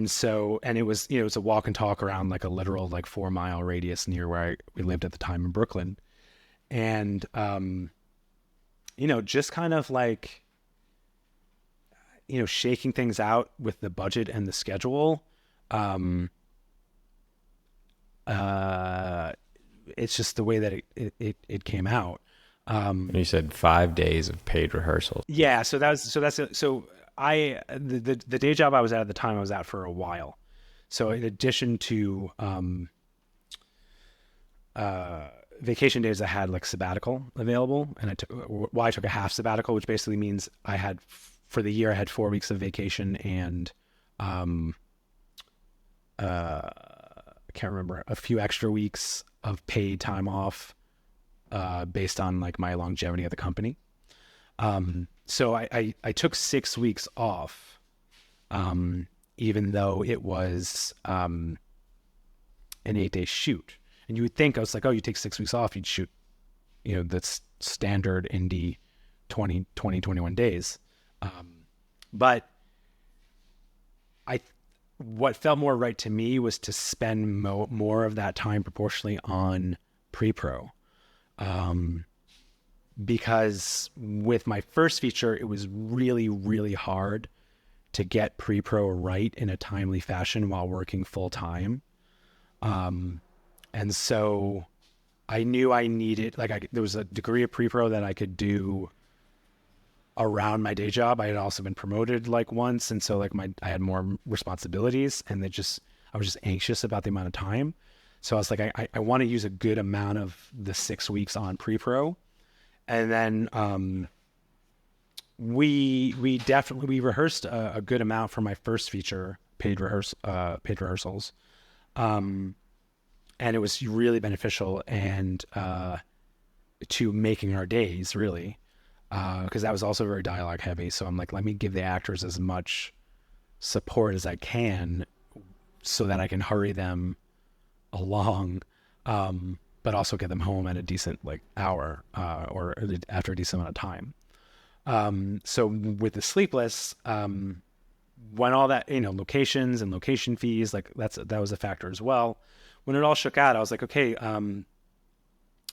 it was, you know, it was a walk and talk around like a literal like 4 mile radius near where we lived at the time in Brooklyn. And, you know, just kind of like, you know, shaking things out with the budget and the schedule. It's just the way that it came out. And you said 5 days of paid rehearsals. Yeah. So the day job I was at the time, I was at for a while. So in addition to, vacation days, I had like sabbatical available, and I took a half sabbatical, which basically means I had, for the year, I had 4 weeks of vacation and, I can't remember, a few extra weeks of paid time off, based on like my longevity at the company. So I took 6 weeks off, even though it was, an 8-day shoot. And you would think, I was like, oh, you take 6 weeks off, you'd shoot, you know, that's standard indie 21 days. But what felt more right to me was to spend more of that time proportionally on pre-pro. Because with my first feature, it was really, really hard to get pre-pro right in a timely fashion while working full time. And so I knew I needed, like, there was a degree of pre-pro that I could do around my day job. I had also been promoted like once. And so like I had more responsibilities, and I was just anxious about the amount of time. So I was like, I want to use a good amount of the 6 weeks on pre-pro. And then, we rehearsed a good amount for my first feature, paid rehearsals. And it was really beneficial and, to making our days, really. Cause that was also very dialogue heavy. So I'm like, let me give the actors as much support as I can so that I can hurry them along, but also get them home at a decent like hour, or after a decent amount of time. So with the Sleepless, when all that, you know, locations and location fees, like that was a factor as well. When it all shook out, I was like, okay.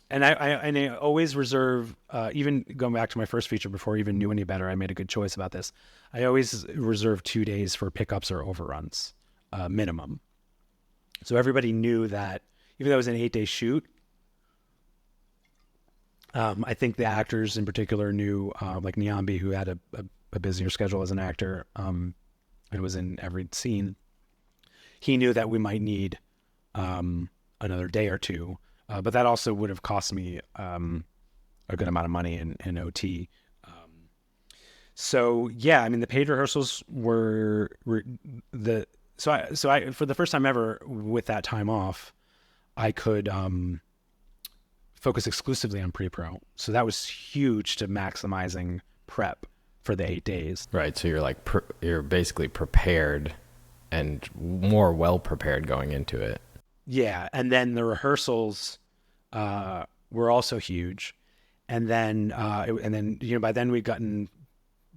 And I always reserve, even going back to my first feature before I even knew any better, I made a good choice about this. I always reserve 2 days for pickups or overruns, minimum. So everybody knew that even though it was an 8-day shoot, I think the actors in particular knew, like Nyambi, who had a busier schedule as an actor, and was in every scene. He knew that we might need another day or two, but that also would have cost me a good amount of money in OT. So yeah, I mean, the paid rehearsals were so I for the first time ever with that time off, I could focus exclusively on pre-pro. So that was huge to maximizing prep for the 8 days. Right. So you're like, you're basically prepared and more well prepared going into it. Yeah. And then the rehearsals were also huge. And then, you know, by then we'd gotten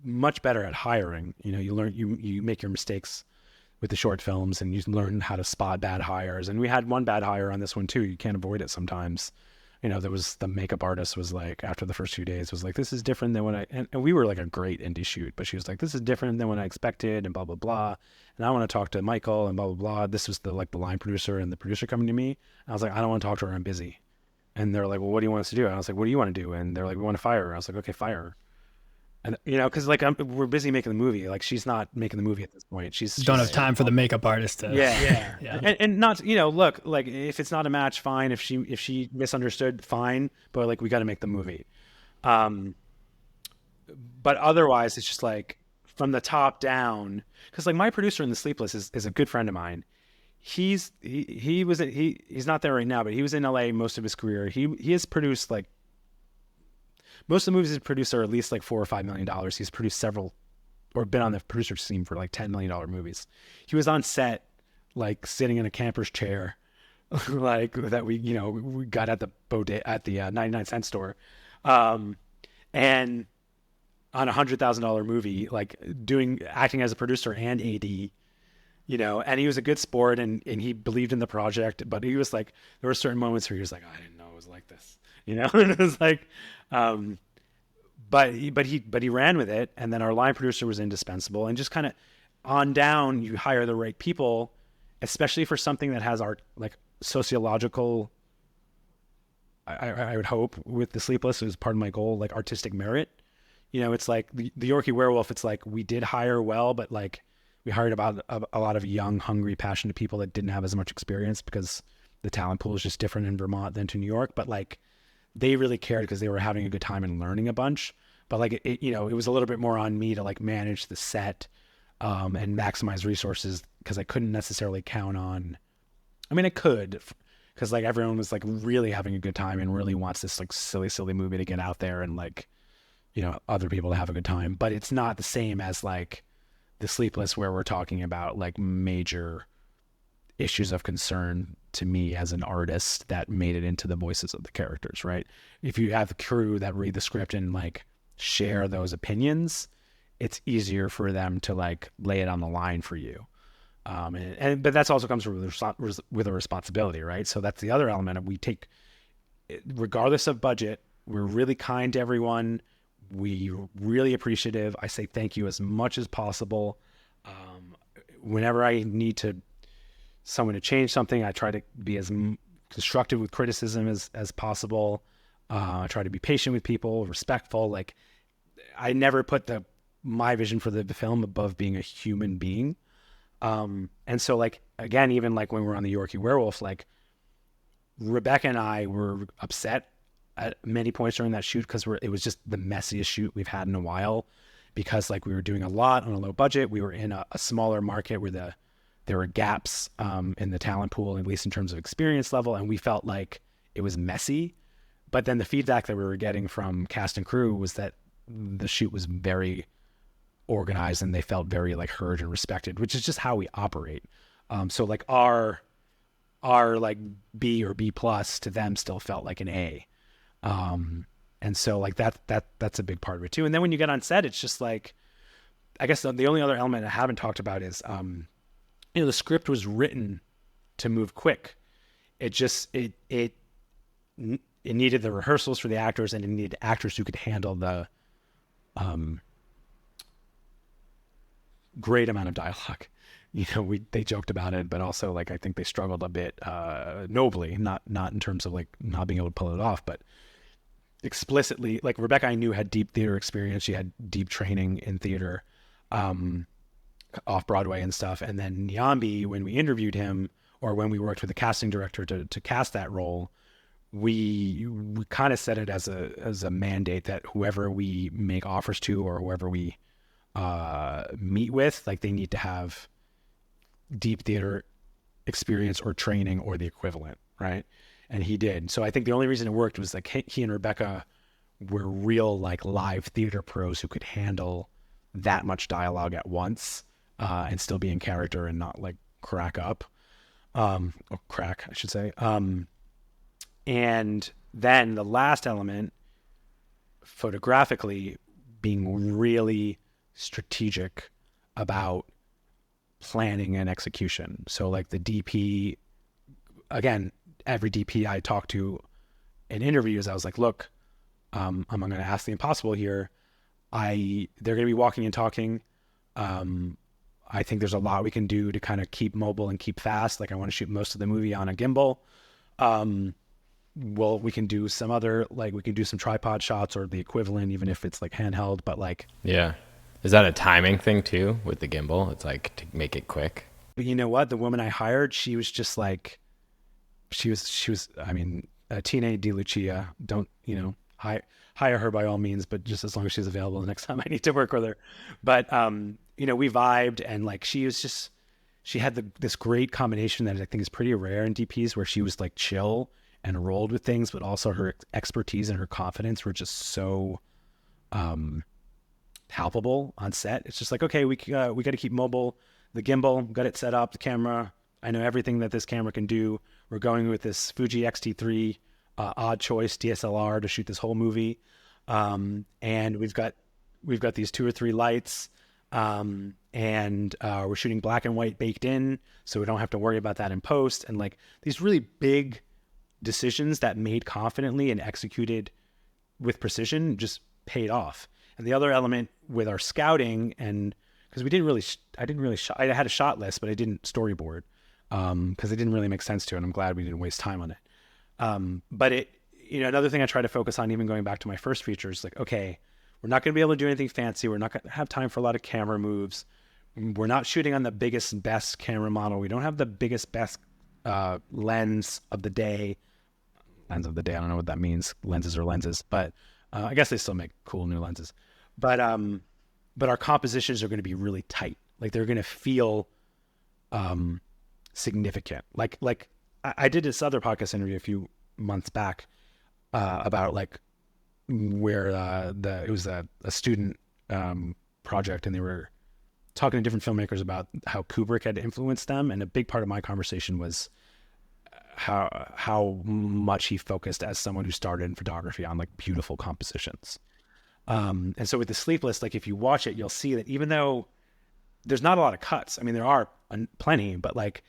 much better at hiring. You know, you learn, you make your mistakes with the short films, and you learn how to spot bad hires. And we had one bad hire on this one too. You can't avoid it sometimes. You know, there was the makeup artist was like, after the first few days was like, this is different than what and we were like a great indie shoot, but she was like, this is different than what I expected, and blah, blah, blah. And I want to talk to Michael, and blah, blah, blah. This was the line producer and the producer coming to me. And I was like, I don't want to talk to her. I'm busy. And they're like, well, what do you want us to do? And I was like, what do you want to do? And they're like, we want to fire her. I was like, okay, fire her. And, you know, because like we're busy making the movie. Like, she's not making the movie at this point. She's don't have time for the makeup artist to. Yeah. Yeah. And not, you know, look, like if it's not a match, fine. If she misunderstood, fine. But like, we got to make the movie. But otherwise, it's just like from the top down. Because like my producer in The Sleepless is a good friend of mine. He's not there right now, but he was in LA most of his career. He has produced most of the movies he's produced are at least like $4 or $5 million. He's produced several or been on the producer's team for like $10 million movies. He was on set, like sitting in a camper's chair, like that we got at the 99-cent store, and on $100,000 movie, like acting as a producer and AD. And he was a good sport, and he believed in the project, but he was like, there were certain moments where he was like, I didn't know it was like this, and it was like, but he ran with it. And then our line producer was indispensable, and just kind of on down, you hire the right people, especially for something that has our like sociological, I would hope with The Sleepless, it was part of my goal, like artistic merit. It's like the Yorkie Werewolf. It's like we did hire well, but like, we hired about a lot of young, hungry, passionate people that didn't have as much experience because the talent pool is just different in Vermont than to New York. But like, they really cared because they were having a good time and learning a bunch. But like, it was a little bit more on me to like manage the set and maximize resources, because I couldn't necessarily count on. I mean, I could, because like everyone was like really having a good time and really wants this like silly movie to get out there and like, other people to have a good time. But it's not the same as like The Sleepless, where we're talking about like major issues of concern to me as an artist that made it into the voices of the characters, right? If you have the crew that read the script and like share those opinions, it's easier for them to like lay it on the line for you. But that's also comes with a responsibility, right? So that's the other element of, we take, regardless of budget, we're really kind to everyone. We're really appreciative. I say thank you as much as possible. Whenever I need someone to change something, I try to be as constructive with criticism as possible. I try to be patient with people, respectful. Like, I never put my vision for the film above being a human being. And so like, again, even like when we're on the Yorkie Werewolf, like Rebecca and I were upset at many points during that shoot, because it was just the messiest shoot we've had in a while, because like we were doing a lot on a low budget. We were in a smaller market where there were gaps in the talent pool, at least in terms of experience level, and we felt like it was messy. But then the feedback that we were getting from cast and crew was that the shoot was very organized and they felt very like heard and respected, which is just how we operate. So like our like B or B plus to them still felt like an A. And so like that's a big part of it too. And then when you get on set, it's just like, I guess the only other element I haven't talked about is, the script was written to move quick. It just, it needed the rehearsals for the actors, and it needed actors who could handle the, great amount of dialogue. They joked about it, but also like, I think they struggled a bit, nobly, not in terms of like not being able to pull it off, but explicitly. Like Rebecca, I knew, had deep theater experience. She had deep training in theater, off Broadway and stuff. And then Nyambi, when we interviewed him, or when we worked with the casting director to cast that role, we kind of set it as a mandate that whoever we make offers to, or whoever we meet with, like they need to have deep theater experience or training or the equivalent, right? And he did. So I think the only reason it worked was like he and Rebecca were real like live theater pros who could handle that much dialogue at once, and still be in character and not like crack up, or crack, I should say. And then the last element, photographically, being really strategic about planning and execution. So like the DP, again, every DP I talked to in interviews, I was like, look, I'm going to ask the impossible here. They're going to be walking and talking. I think there's a lot we can do to kind of keep mobile and keep fast. Like I want to shoot most of the movie on a gimbal. Well, we can do some other, like we can do some tripod shots or the equivalent, even if it's like handheld, but like, yeah. Is that a timing thing too with the gimbal? It's like to make it quick. But you know what? The woman I hired, she was just like, she was, I mean, Tina DiLucia, don't, hire her by all means, but just as long as she's available the next time I need to work with her. But, we vibed, and like, she had this great combination that I think is pretty rare in DPs, where she was like chill and rolled with things, but also her expertise and her confidence were just so, palpable on set. It's just like, okay, we got to keep mobile. The gimbal, got it set up. The camera, I know everything that this camera can do. We're going with this Fuji X-T3 odd choice DSLR to shoot this whole movie, and we've got these 2 or 3 lights, and we're shooting black and white baked in, so we don't have to worry about that in post. And like these really big decisions that made confidently and executed with precision just paid off. And the other element with our scouting, and because I had a shot list, but I didn't storyboard because it didn't really make sense to, and I'm glad we didn't waste time on it. But it, another thing I try to focus on, even going back to my first feature, is like, okay, we're not going to be able to do anything fancy. We're not going to have time for a lot of camera moves. We're not shooting on the biggest, best camera model. We don't have the biggest, best lens of the day. Lens of the day, I don't know what that means. Lenses are lenses, but I guess they still make cool new lenses. But our compositions are going to be really tight. Like they're going to feel significant. Like I did this other podcast interview a few months back about like where it was a student project, and they were talking to different filmmakers about how Kubrick had influenced them. And a big part of my conversation was how much he focused, as someone who started in photography, on like beautiful compositions. And so with The Sleepless, like if you watch it, you'll see that even though there's not a lot of cuts, I mean, there are plenty, but like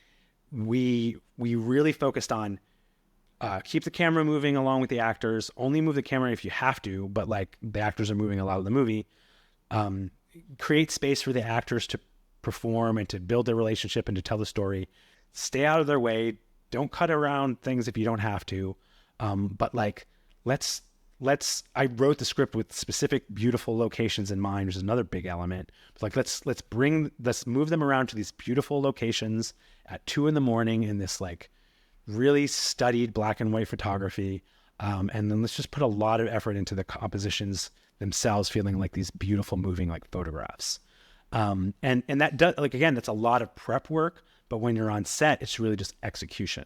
we really focused on keep the camera moving along with the actors, only move the camera if you have to, but like the actors are moving a lot of the movie, create space for the actors to perform and to build their relationship and to tell the story, stay out of their way, don't cut around things if you don't have to. But like, I wrote the script with specific beautiful locations in mind, which is another big element. Like, let's move them around to these beautiful locations at 2 a.m. in this like really studied black and white photography. And then let's just put a lot of effort into the compositions themselves, feeling like these beautiful moving like photographs. And that does, like, again, that's a lot of prep work, but when you're on set, it's really just execution.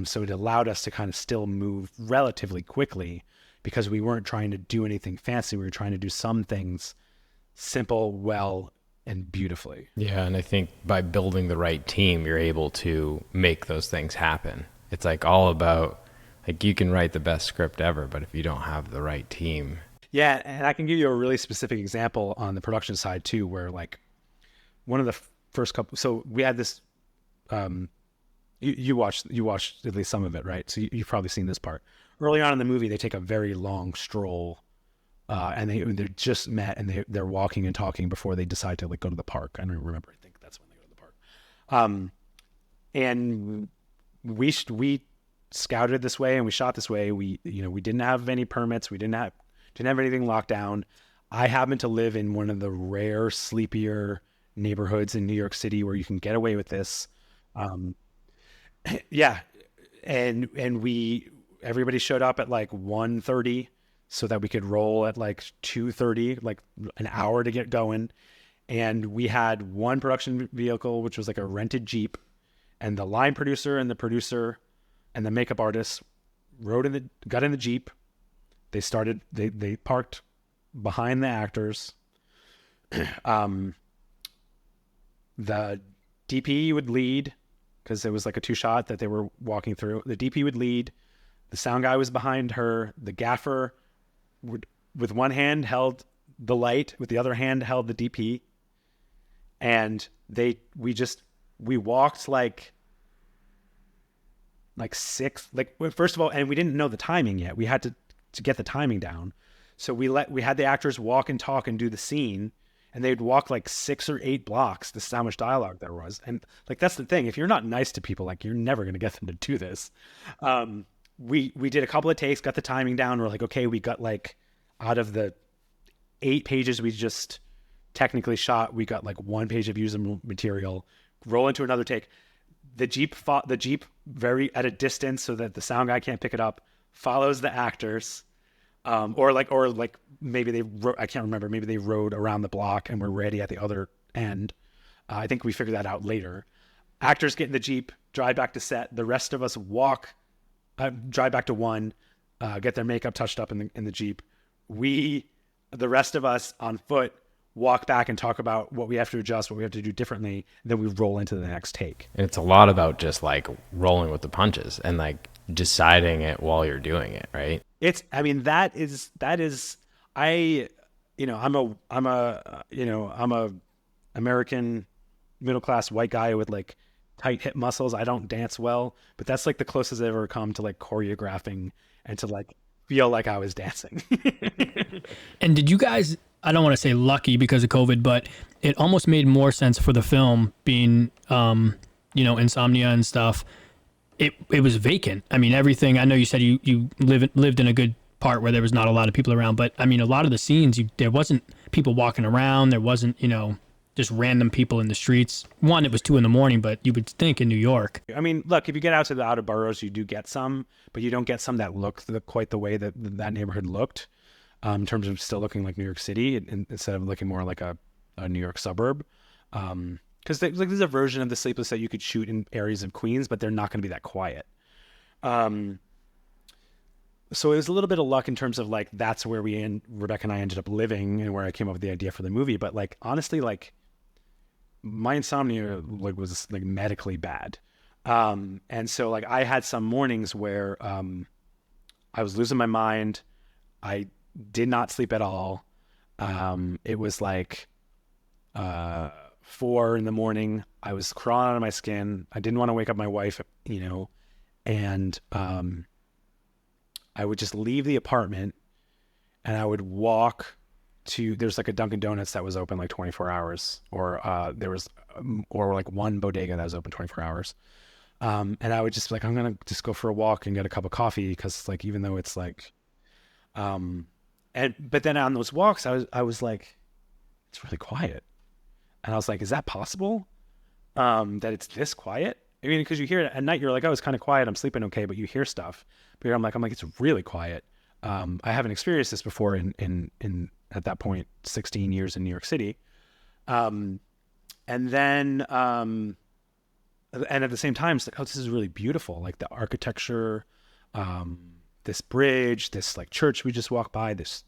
So it allowed us to kind of still move relatively quickly because we weren't trying to do anything fancy. We were trying to do some things simple, well, and beautifully. Yeah, and I think by building the right team, you're able to make those things happen. It's like all about, like, you can write the best script ever, but if you don't have the right team. Yeah, and I can give you a really specific example on the production side too, where like one of the first couple, so we had this, you watched at least some of it, right? So you've probably seen this part. Early on in the movie, they take a very long stroll, and they're just met, and they're walking and talking before they decide to like go to the park. I don't remember. I think that's when they go to the park. And we scouted this way and we shot this way. We didn't have any permits. We didn't have anything locked down. I happen to live in one of the rare sleepier neighborhoods in New York City where you can get away with this. Yeah. And everybody showed up at like 1:30 so that we could roll at like 2:30, like an hour to get going. And we had one production vehicle, which was like a rented Jeep, and the line producer and the producer and the makeup artist got in the Jeep. They parked behind the actors. The DP would lead because it was like a 2-shot that they were walking through. The DP would lead. The sound guy was behind her. The gaffer would, with one hand, held the light, with the other hand held the DP. And we walked like six, like, first of all, and we didn't know the timing yet. We had to get the timing down. So we had the actors walk and talk and do the scene, and they'd walk like 6 or 8 blocks. This is how much dialogue there was. And like, that's the thing. If you're not nice to people, like, you're never going to get them to do this. We did a couple of takes, got the timing down. We're like, okay, we got like, out of the 8 pages we just technically shot, we got like 1 page of usable material. Roll into another take. The Jeep very at a distance so that the sound guy can't pick it up, follows the actors. Or maybe I can't remember. Maybe they rode around the block and were ready at the other end. I think we figured that out later. Actors get in the Jeep, drive back to set. The rest of us drive back to one, get their makeup touched up in the Jeep. The rest of us on foot walk back and talk about what we have to adjust, what we have to do differently, then we roll into the next take. And it's a lot about just like rolling with the punches and like deciding it while you're doing it, right? I mean, that is, I, I'm a American middle-class white guy with like tight hip muscles. I don't dance well, but that's like the closest I've ever come to like choreographing and to like feel like I was dancing. And did you guys, I don't want to say lucky because of COVID, but it almost made more sense for the film being, insomnia and stuff. It was vacant. I mean, everything, I know you said you lived in a good part where there was not a lot of people around, but I mean, a lot of the scenes, there wasn't people walking around. There wasn't, just random people in the streets. One, it was 2 a.m, but you would think in New York. I mean, look, if you get out to the outer boroughs, you do get some, but you don't get some that look quite the way that neighborhood looked, in terms of still looking like New York City instead of looking more like a New York suburb. Because there's a version of The Sleepless that you could shoot in areas of Queens, but they're not going to be that quiet. So it was a little bit of luck in terms of like that's where Rebecca and I ended up living and where I came up with the idea for the movie. But like honestly, like my insomnia like was like medically bad, and so like I had some mornings where I was losing my mind. I did not sleep at all. It was like 4 a.m. I was crawling out of my skin. I didn't want to wake up my wife, and I would just leave the apartment and I would walk to, there's like a Dunkin' Donuts that was open like 24 hours, or or like one bodega that was open 24 hours. And I would just like, I'm going to just go for a walk and get a cup of coffee. Because like, even though it's like, but then on those walks, I was like, it's really quiet. And I was like, is that possible? That it's this quiet? I mean, because you hear it at night, you're like, oh, it's kind of quiet. I'm sleeping okay, but you hear stuff. But I'm like, it's really quiet. I haven't experienced this before in at that point, 16 years in New York City. And then, and at the same time, it's like, oh, this is really beautiful. Like the architecture, this bridge, this like church we just walked by, this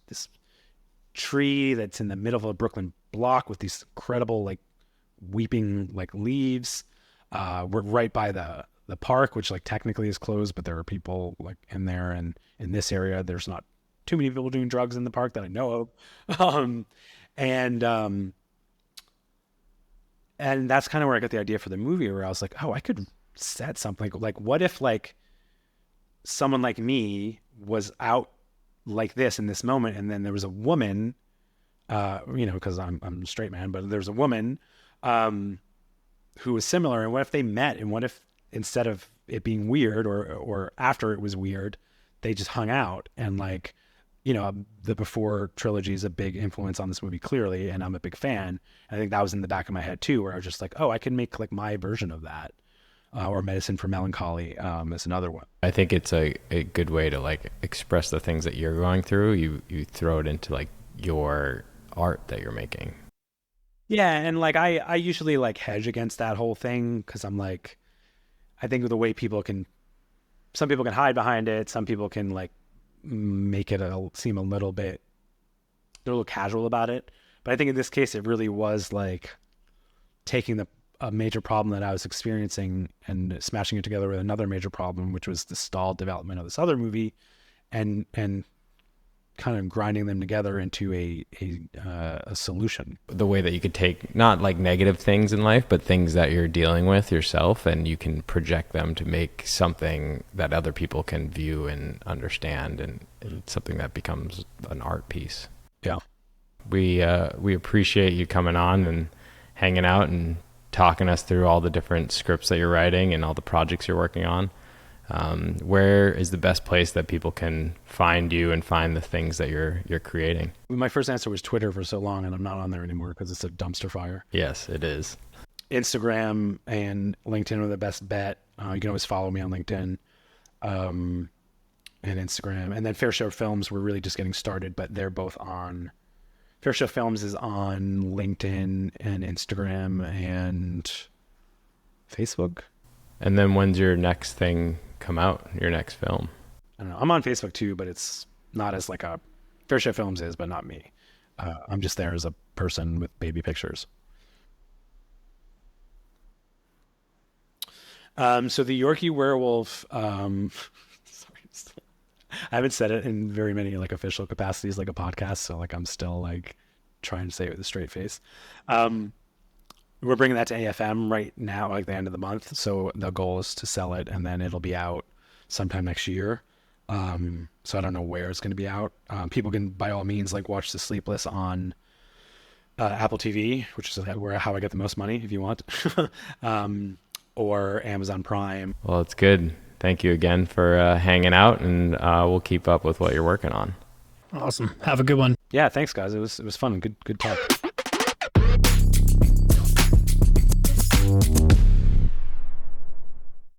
tree that's in the middle of a Brooklyn block with these incredible like weeping like leaves. We're right by the park, which like technically is closed, but there are people like in there, and in this area there's not too many people doing drugs in the park that I know of. And that's kind of where I got the idea for the movie, where I was like, oh, I could set something like what if like someone like me was out like this in this moment, and then there was a woman, because I'm a straight man, but there's a woman who was similar, and what if they met, and what if instead of it being weird or after it was weird, they just hung out. And like, the Before trilogy is a big influence on this movie clearly, and I'm a big fan. I think that was in the back of my head too, where I was just like, oh, I can make like my version of that, or Medicine for Melancholy is another one. I think it's a good way to like express the things that you're going through. You throw it into like your art that you're making. Yeah, and like I usually like hedge against that whole thing, because I'm like, I think the way some people can hide behind it, some people can like make it seem a little bit, they're a little casual about it. But I think in this case, it really was like taking a major problem that I was experiencing and smashing it together with another major problem, which was the stalled development of this other movie, and kind of grinding them together into a solution. The way that you could take not like negative things in life, but things that you're dealing with yourself, and you can project them to make something that other people can view and understand, and something that becomes an art piece. Yeah. We appreciate you coming on and hanging out and talking us through all the different scripts that you're writing and all the projects you're working on. Where is the best place that people can find you and find the things that you're creating? My first answer was Twitter for so long, and I'm not on there anymore because it's a dumpster fire. Yes, it is. Instagram and LinkedIn are the best bet. You can always follow me on LinkedIn and Instagram. And then Fair Show Films, we're really just getting started, but they're both on. Fair Show Films is on LinkedIn and Instagram and Facebook. And then when's your next thing come out, your next film? I don't know. I'm on Facebook too, but it's not as like a Fair Show Films is, but not me. I'm just there as a person with baby pictures. So the Yorkie werewolf, sorry, I haven't said it in very many like official capacities, like a podcast. So like I'm still like trying to say it with a straight face. We're bringing that to AFM right now, like the end of the month. So the goal is to sell it, and then it'll be out sometime next year. So I don't know where it's going to be out. People can by all means like watch The Sleepless on Apple TV, which is how I get the most money if you want, or Amazon Prime. Well, it's good. Thank you again for hanging out, and we'll keep up with what you're working on. Awesome. Have a good one. Yeah, thanks guys. It was fun. Good talk.